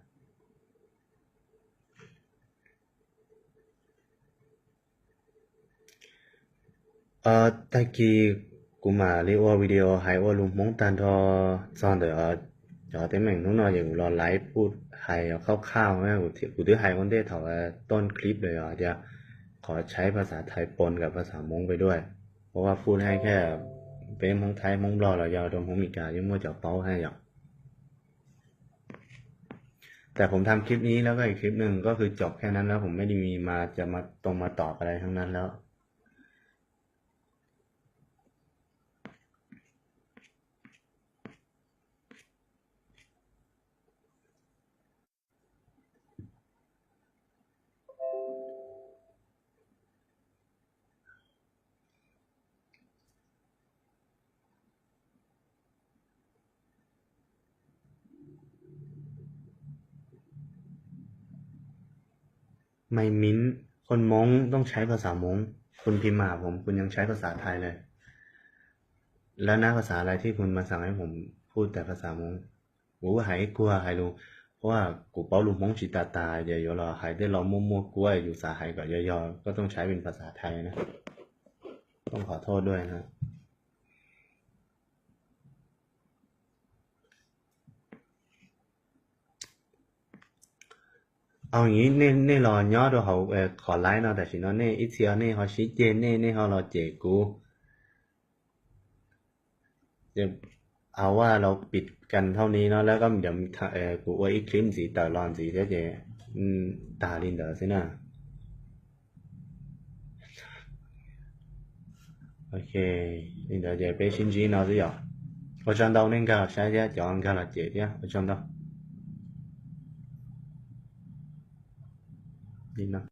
tại kỳ của mà li ô video hay ô lùm mong tan cho son để cho tới mình lúc nàoอย่างรอไลฟ์พูดไฮคร่าวๆแม่กูถือไฮวันเดย์ถอต้นคลิปเลยจะขอใช้ภาษาไทยปนกับภาษามงไปด้วยเพราะว่าพูดให้แค่เป็นมงไทยมงรอเรายาวโดนมงมีกายังมั่วจะเป้าให้หรอกแต่ผมทำคลิปนี้แล้วก็อีกคลิปหนึ่งก็คือจบแค่นั้นแล้วผมไม่ได้มีมาจะมาตรงมาตอบอะไรทั้งนั้นแล้วไม่มิ้นคนมงต้องใช้ภาษามงคุณพิมพ์มาผมคุณยังใช้ภาษาไทยเลยแล้วนะภาษาอะไรที่คุณมาสั่งให้ผมพูดแต่ภาษามงกูหายกลัวหายรู้เพราะว่ากูเป้าลูกมงชิตาตาเดี๋ยวเราหายได้ลองมั่วๆกลัวอยู่สาหายกับย่อๆก็ต้องใช้เป็นภาษาไทยนะต้องขอโทษด้วยนะเอาอย่างนี้นี่รอย่อตัวเขาขอไลน์เนาะแต่สิเนาะนี่อีเทียนี่เขาชี้เจนนี่เขารอเจกูเดี๋ยวเอาว่าเราปิดกันเท่านี้เนาะแล้วก็เดี๋ยวกูว่าอีคลิปสีต่อรอนสีเจ๊ตาลินเดอร์สินะโอเคลินเดอร์เจ๊ไป新机脑子有我赚到那个下一家叫俺看了姐姐我赚到你呢